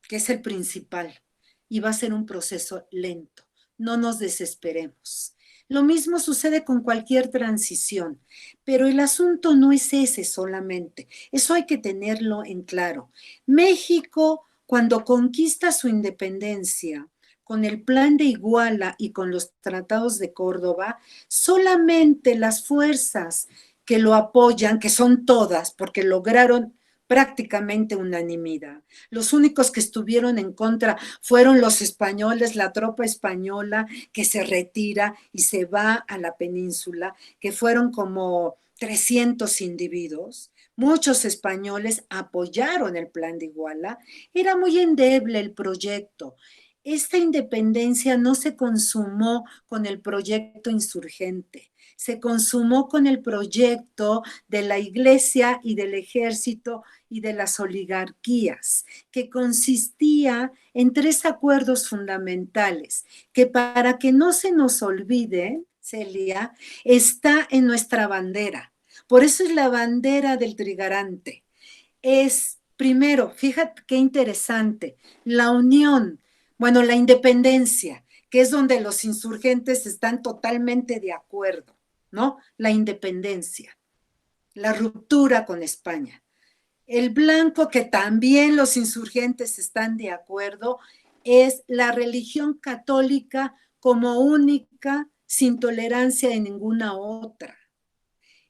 que es el principal, y va a ser un proceso lento. No nos desesperemos. Lo mismo sucede con cualquier transición, pero el asunto no es ese solamente. Eso hay que tenerlo en claro. México, cuando conquista su independencia, con el plan de Iguala y con los tratados de Córdoba, solamente las fuerzas que lo apoyan, que son todas, porque lograron prácticamente unanimidad. Los únicos que estuvieron en contra fueron los españoles, la tropa española que se retira y se va a la península, que fueron como 300 individuos. Muchos españoles apoyaron el plan de Iguala. Era muy endeble el proyecto. Esta independencia no se consumó con el proyecto insurgente, se consumó con el proyecto de la iglesia y del ejército y de las oligarquías, que consistía en tres acuerdos fundamentales, que para que no se nos olvide, Celia, está en nuestra bandera. Por eso es la bandera del trigarante. Es, primero, fíjate qué interesante, la unión, bueno, la independencia, que es donde los insurgentes están totalmente de acuerdo, ¿no? La independencia, la ruptura con España. El blanco, que también los insurgentes están de acuerdo, es la religión católica como única, sin tolerancia de ninguna otra.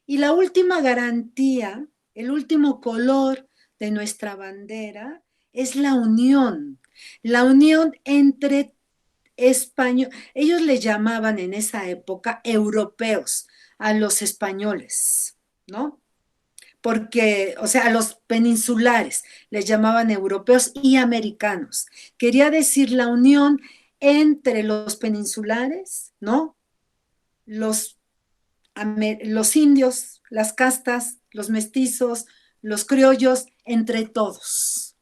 Y la última garantía, el último color de nuestra bandera es la unión entre españoles. Ellos le llamaban en esa época europeos a los españoles, ¿no? Porque, o sea, a los peninsulares les llamaban europeos y americanos. Quería decir la unión entre los peninsulares, ¿no? Los, los indios, las castas, los mestizos, los criollos, entre todos.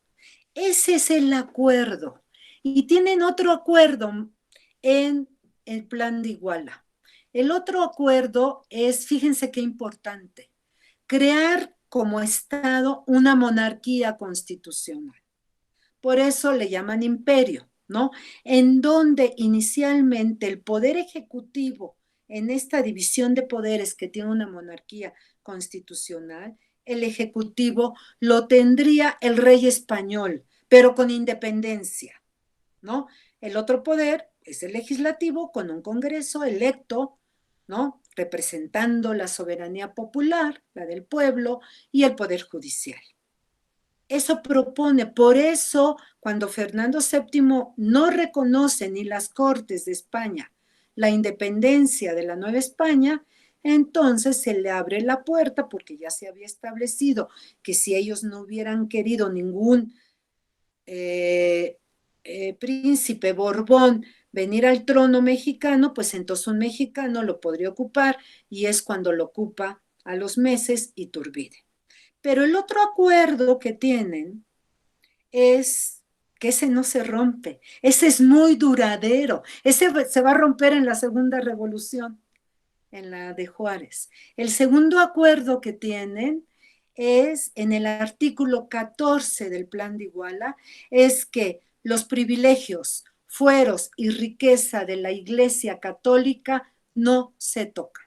Ese es el acuerdo. Y tienen otro acuerdo en el plan de Iguala. El otro acuerdo es, fíjense qué importante, crear como Estado una monarquía constitucional. Por eso le llaman imperio, ¿no? En donde inicialmente el poder ejecutivo en esta división de poderes que tiene una monarquía constitucional, el Ejecutivo lo tendría el rey español, pero con independencia, ¿no? El otro poder es el legislativo con un Congreso electo, ¿no? Representando la soberanía popular, la del pueblo, y el poder judicial. Eso propone, por eso, cuando Fernando VII no reconoce ni las Cortes de España la independencia de la Nueva España, entonces se le abre la puerta, porque ya se había establecido que si ellos no hubieran querido ningún príncipe Borbón venir al trono mexicano, pues entonces un mexicano lo podría ocupar, y es cuando lo ocupa a los meses Iturbide. Pero el otro acuerdo que tienen es que ese no se rompe, ese es muy duradero, ese se va a romper en la segunda revolución, en la de Juárez. El segundo acuerdo que tienen es en el artículo 14 del Plan de Iguala, es que los privilegios, fueros y riqueza de la Iglesia Católica no se tocan.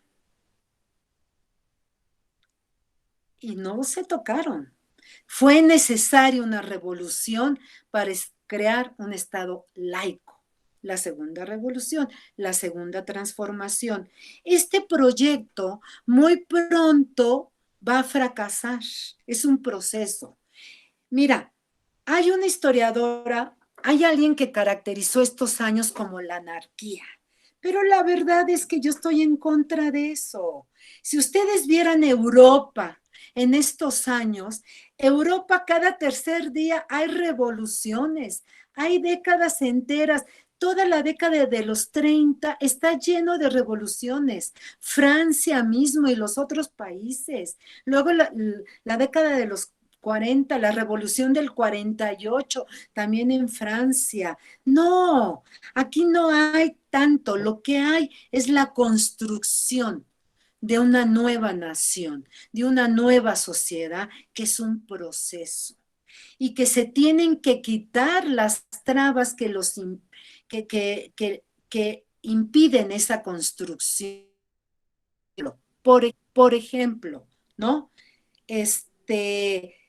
Y no se tocaron. Fue necesaria una revolución para crear un Estado laico. La segunda revolución, la segunda transformación. Este proyecto muy pronto va a fracasar. Es un proceso. Mira, hay una historiadora, hay alguien que caracterizó estos años como la anarquía. Pero la verdad es que yo estoy en contra de eso. Si ustedes vieran Europa en estos años, Europa cada tercer día hay revoluciones, hay décadas enteras. Toda la década de los 30 está lleno de revoluciones. Francia mismo y los otros países. Luego la década de los 40, la revolución del 48, también en Francia. No, aquí no hay tanto, lo que hay es la construcción de una nueva nación, de una nueva sociedad, que es un proceso y que se tienen que quitar las trabas que impiden esa construcción. Por ejemplo, ¿no?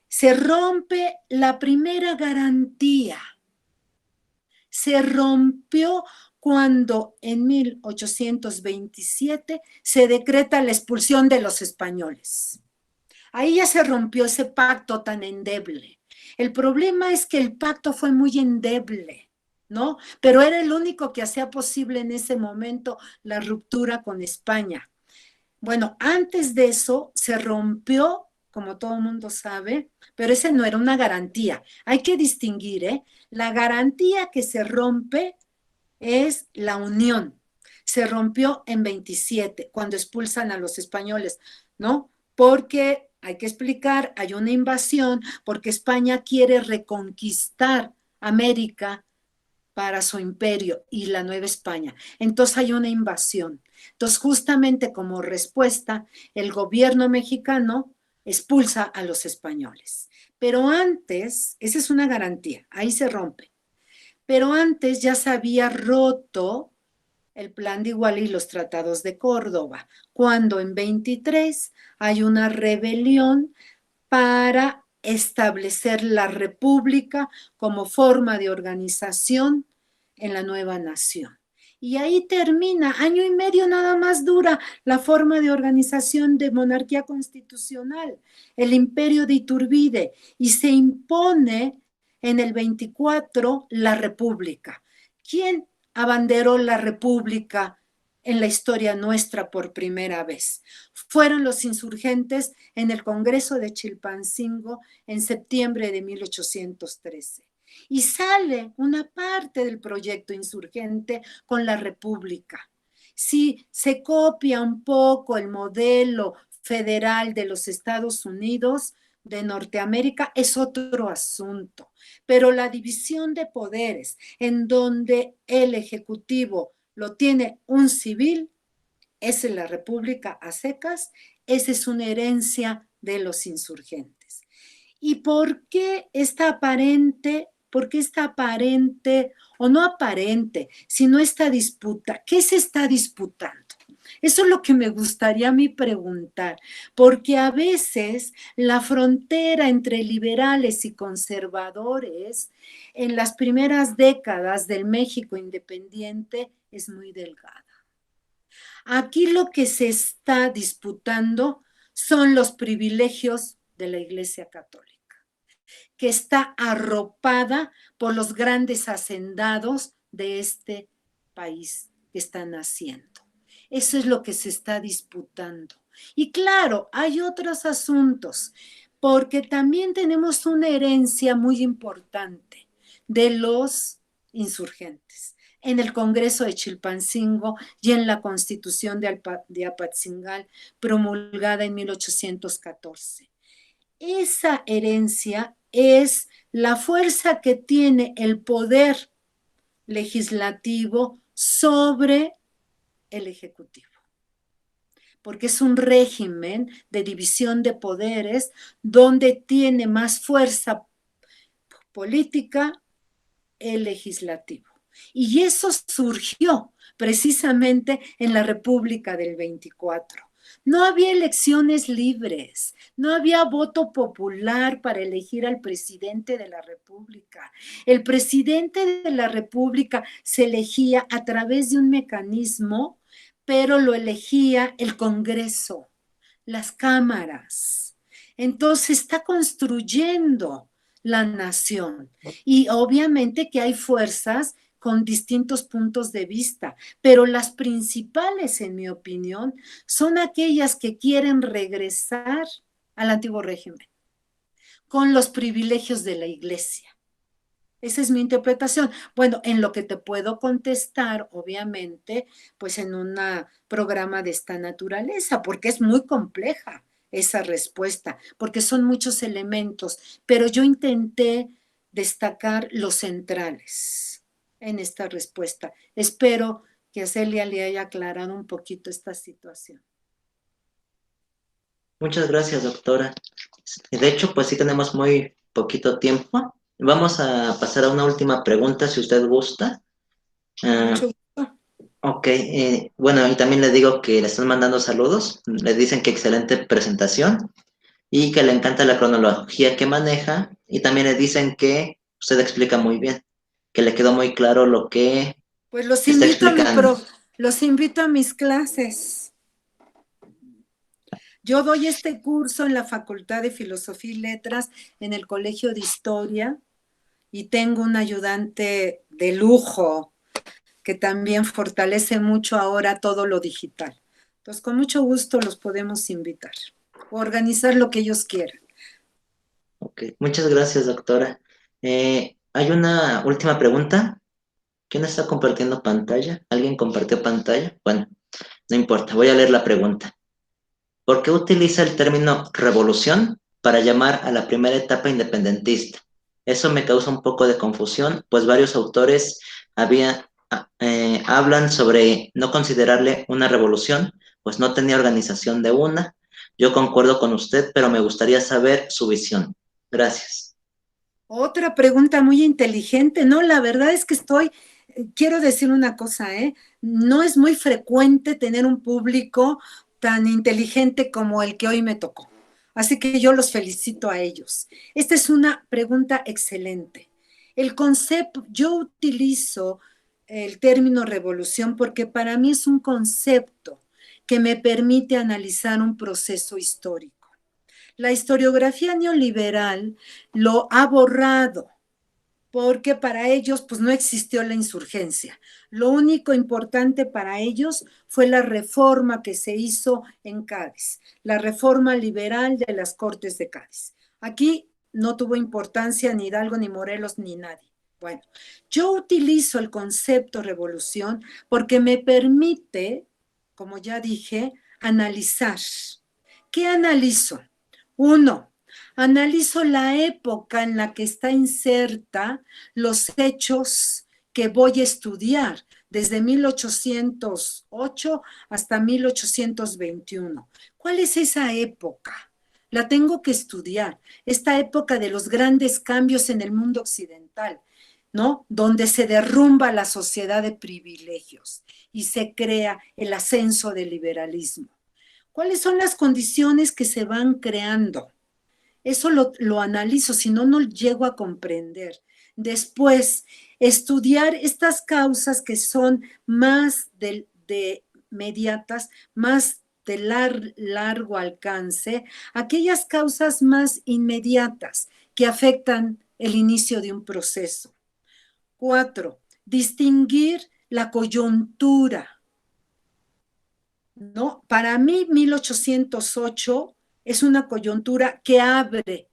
Se rompe la primera garantía. Se rompió cuando en 1827 se decreta la expulsión de los españoles. Ahí ya se rompió ese pacto tan endeble. El problema es que el pacto fue muy endeble, ¿no? Pero era el único que hacía posible en ese momento la ruptura con España. Bueno, antes de eso se rompió, como todo el mundo sabe, pero ese no era una garantía. Hay que distinguir, ¿eh? La garantía que se rompe es la unión. Se rompió en 27, cuando expulsan a los españoles, ¿no? Porque hay que explicar, hay una invasión, porque España quiere reconquistar América para su imperio y la Nueva España. Entonces hay una invasión. Entonces, justamente como respuesta, el gobierno mexicano expulsa a los españoles. Pero antes, esa es una garantía, ahí se rompe. Pero antes ya se había roto el Plan de Iguala y los tratados de Córdoba, cuando en 23 hay una rebelión para establecer la república como forma de organización en la nueva nación. Y ahí termina, año y medio nada más dura la forma de organización de monarquía constitucional, el imperio de Iturbide, y se impone en el 24 la república. ¿Quién abanderó la república en la historia nuestra por primera vez? Fueron los insurgentes en el Congreso de Chilpancingo en septiembre de 1813. Y sale una parte del proyecto insurgente con la República. Si se copia un poco el modelo federal de los Estados Unidos de Norteamérica, es otro asunto. Pero la división de poderes, en donde el Ejecutivo lo tiene un civil, es en la República a secas, esa es una herencia de los insurgentes. ¿Y por qué esta aparente, o no aparente, sino esta disputa? ¿Qué se está disputando? Eso es lo que me gustaría a mí preguntar, porque a veces la frontera entre liberales y conservadores en las primeras décadas del México independiente es muy delgada. Aquí lo que se está disputando son los privilegios de la Iglesia Católica, que está arropada por los grandes hacendados de este país que están naciendo. Eso es lo que se está disputando. Y claro, hay otros asuntos, porque también tenemos una herencia muy importante de los insurgentes en el Congreso de Chilpancingo y en la Constitución de Apatzingal, promulgada en 1814. Esa herencia es la fuerza que tiene el poder legislativo sobre el ejecutivo, porque es un régimen de división de poderes donde tiene más fuerza política el legislativo. Y eso surgió precisamente en la República del 24. No había elecciones libres, no había voto popular para elegir al presidente de la República. El presidente de la República se elegía a través de un mecanismo, pero lo elegía el Congreso, las cámaras. Entonces está construyendo la nación. Y obviamente que hay fuerzas con distintos puntos de vista, pero las principales, en mi opinión, son aquellas que quieren regresar al antiguo régimen, con los privilegios de la iglesia. Esa es mi interpretación. Bueno, en lo que te puedo contestar, obviamente, pues en un programa de esta naturaleza, porque es muy compleja esa respuesta, porque son muchos elementos, pero yo intenté destacar los centrales en esta respuesta. Espero que a Celia le haya aclarado un poquito esta situación. Muchas gracias, doctora. De hecho, pues sí tenemos muy poquito tiempo. Vamos a pasar a una última pregunta, si usted gusta. Con mucho gusto. Ok, bueno, y también le digo que le están mandando saludos. Le dicen que excelente presentación y que le encanta la cronología que maneja. Y también le dicen que usted explica muy bien, que le quedó muy claro lo que Pues los está invito a explicando. los invito a mis clases. Yo doy este curso en la Facultad de Filosofía y Letras en el Colegio de Historia y tengo un ayudante de lujo que también fortalece mucho ahora todo lo digital. Entonces, con mucho gusto los podemos invitar o organizar lo que ellos quieran. Ok, muchas gracias, doctora. Hay una última pregunta. ¿Quién está compartiendo pantalla? ¿Alguien compartió pantalla? Bueno, no importa, voy a leer la pregunta. ¿Por qué utiliza el término revolución para llamar a la primera etapa independentista? Eso me causa un poco de confusión, pues varios autores hablan sobre no considerarle una revolución, pues no tenía organización de una. Yo concuerdo con usted, pero me gustaría saber su visión. Gracias. Otra pregunta muy inteligente, ¿no? La verdad es que quiero decir una cosa, ¿eh? No es muy frecuente tener un público tan inteligente como el que hoy me tocó. Así que yo los felicito a ellos. Esta es una pregunta excelente. El concepto, yo utilizo el término revolución porque para mí es un concepto que me permite analizar un proceso histórico. La historiografía neoliberal lo ha borrado porque para ellos pues no existió la insurgencia. Lo único importante para ellos fue la reforma que se hizo en Cádiz, la reforma liberal de las Cortes de Cádiz. Aquí no tuvo importancia ni Hidalgo, ni Morelos, ni nadie. Bueno, yo utilizo el concepto revolución porque me permite, como ya dije, analizar. ¿Qué analizo? Uno, analizo la época en la que está inserta los hechos que voy a estudiar, desde 1808 hasta 1821. ¿Cuál es esa época? La tengo que estudiar, esta época de los grandes cambios en el mundo occidental. ¿no? Donde se derrumba la sociedad de privilegios y se crea el ascenso del liberalismo. ¿Cuáles son las condiciones que se van creando? Eso lo analizo, si no, no llego a comprender. Después, estudiar estas causas que son más de mediatas, más de largo alcance, aquellas causas más inmediatas que afectan el inicio de un proceso. 4. Distinguir la coyuntura, ¿no? Para mí, 1808 es una coyuntura que abre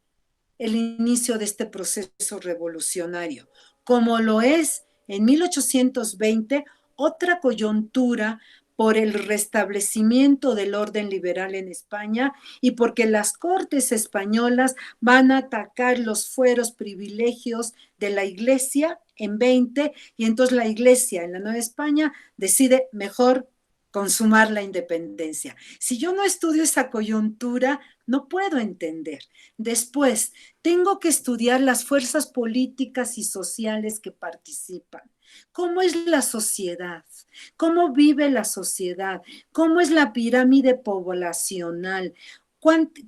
el inicio de este proceso revolucionario, como lo es en 1820 otra coyuntura por el restablecimiento del orden liberal en España y porque las cortes españolas van a atacar los fueros privilegios de la Iglesia en 20 y entonces la Iglesia en la Nueva España decide mejor consumar la independencia. Si yo no estudio esa coyuntura, no puedo entender. Después, tengo que estudiar las fuerzas políticas y sociales que participan. ¿Cómo es la sociedad? ¿Cómo vive la sociedad? ¿Cómo es la pirámide poblacional?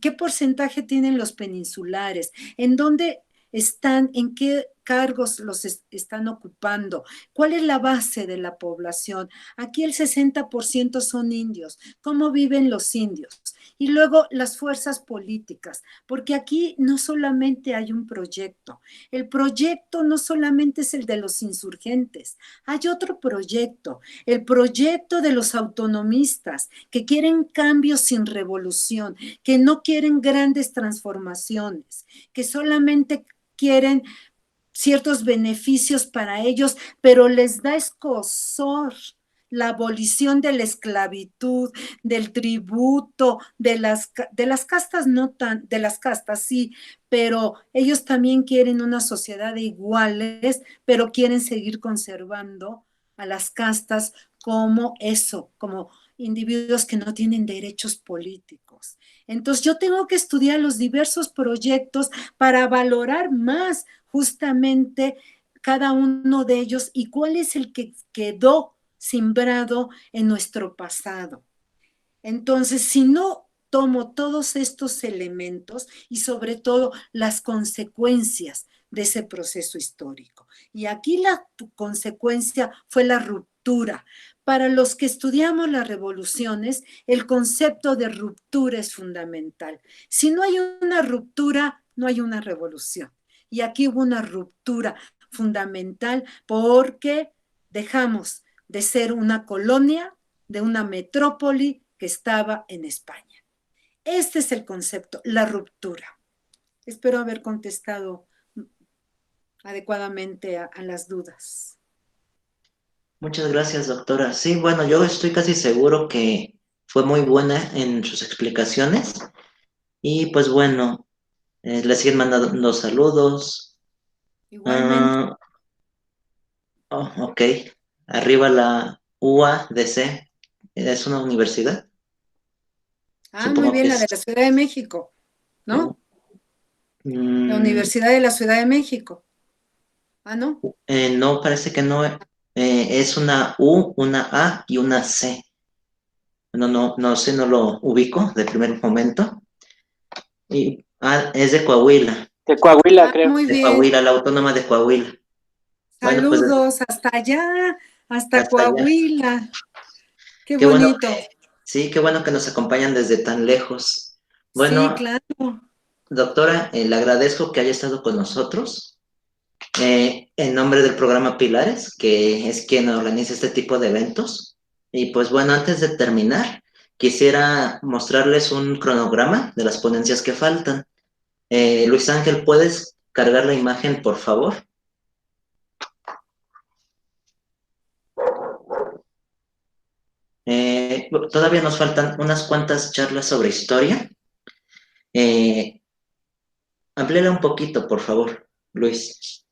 ¿Qué porcentaje tienen los peninsulares? ¿En dónde están? ¿En qué cargos los están ocupando? ¿Cuál es la base de la población? Aquí el 60% son indios. ¿Cómo viven los indios? Y luego las fuerzas políticas, porque aquí no solamente hay un proyecto, el proyecto no solamente es el de los insurgentes, hay otro proyecto, el proyecto de los autonomistas que quieren cambios sin revolución, que no quieren grandes transformaciones, que solamente quieren ciertos beneficios para ellos, pero les da escozor la abolición de la esclavitud, del tributo, de las castas, no tan, de las castas sí, pero ellos también quieren una sociedad de iguales, pero quieren seguir conservando a las castas como eso, como individuos que no tienen derechos políticos. Entonces yo tengo que estudiar los diversos proyectos para valorar más justamente cada uno de ellos y cuál es el que quedó sembrado en nuestro pasado. Entonces, si no tomo todos estos elementos y sobre todo las consecuencias de ese proceso histórico. Y aquí la consecuencia fue la ruptura. Para los que estudiamos las revoluciones, el concepto de ruptura es fundamental. Si no hay una ruptura, no hay una revolución. Y aquí hubo una ruptura fundamental porque dejamos de ser una colonia, de una metrópoli que estaba en España. Este es el concepto, la ruptura. Espero haber contestado adecuadamente a las dudas. Muchas gracias, doctora. Sí, bueno, yo estoy casi seguro que fue muy buena en sus explicaciones. Y pues bueno, le siguen mandando saludos. Igualmente. Oh, ok. Arriba la UADC. ¿Es una universidad? Muy Supongo que bien, la es. de la Ciudad de México, ¿no? La Mm, Universidad de la Ciudad de México. ¿No? no, parece que no. Es una U, una A y una C. No, no, no sé, no lo ubico de primer momento. Y, es de Coahuila. De Coahuila, creo. Muy De bien. Coahuila, la Autónoma de Coahuila. Bueno, pues Saludos hasta allá, hasta hasta allá. Coahuila. Qué Qué bueno bonito. sí, qué bueno que nos acompañan desde tan lejos. Sí, Bueno, claro. doctora, le agradezco que haya estado con nosotros. En nombre del programa Pilares, que es quien organiza este tipo de eventos. Y pues bueno, antes de terminar, quisiera mostrarles un cronograma de las ponencias que faltan. Luis Ángel, ¿puedes cargar la imagen, por favor? Todavía nos faltan unas cuantas charlas sobre historia. Amplíala un poquito, por favor, Luis.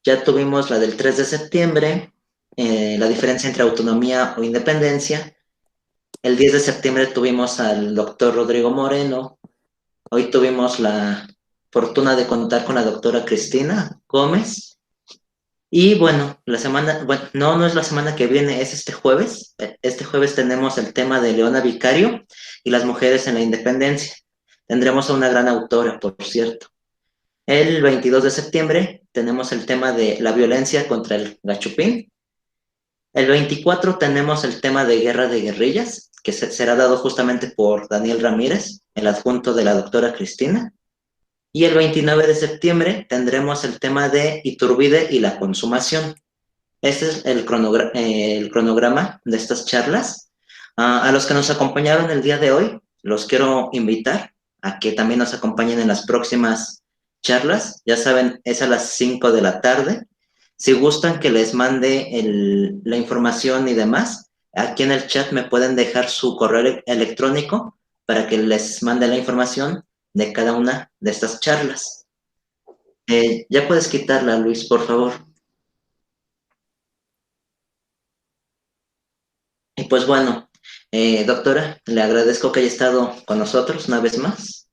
Ya tuvimos la del 3 de septiembre, la diferencia entre autonomía o independencia. El 10 de septiembre tuvimos al doctor Rodrigo Moreno. Hoy tuvimos la fortuna de contar con la doctora Cristina Gómez. Y bueno, no es la semana que viene, es este jueves. Este jueves tenemos el tema de Leona Vicario y las mujeres en la independencia. Tendremos a una gran autora, por cierto. El 22 de septiembre tenemos el tema de la violencia contra el gachupín. El 24 tenemos el tema de guerra de guerrillas, que será dado justamente por Daniel Ramírez, el adjunto de la doctora Cristina. Y el 29 de septiembre tendremos el tema de Iturbide y la consumación. Este es el cronograma de estas charlas. A los que nos acompañaron el día de hoy, los quiero invitar a que también nos acompañen en las próximas charlas. Ya saben, es a las 5 de la tarde. Si gustan que les mande la información y demás, aquí en el chat me pueden dejar su correo electrónico para que les mande la información de cada una de estas charlas. Ya puedes quitarla, Luis, por favor. Y pues bueno, doctora, le agradezco que haya estado con nosotros una vez más.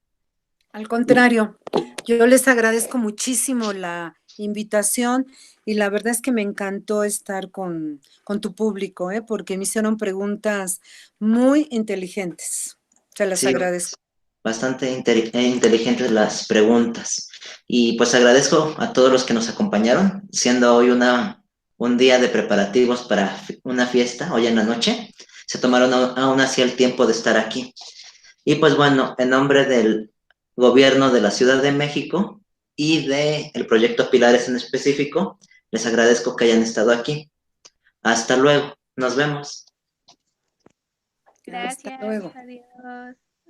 Al contrario, yo les agradezco muchísimo la invitación y la verdad es que me encantó estar con tu público, porque me hicieron preguntas muy inteligentes. Se las Sí, agradezco. bastante inteligentes las preguntas. Y pues agradezco a todos los que nos acompañaron, siendo hoy un día de preparativos para una fiesta, hoy en la noche. Se tomaron aún así el tiempo de estar aquí. Y pues bueno, en nombre del gobierno de la Ciudad de México y del proyecto Pilares en específico, les agradezco que hayan estado aquí. Hasta luego, nos vemos. Hasta Gracias, luego. adiós.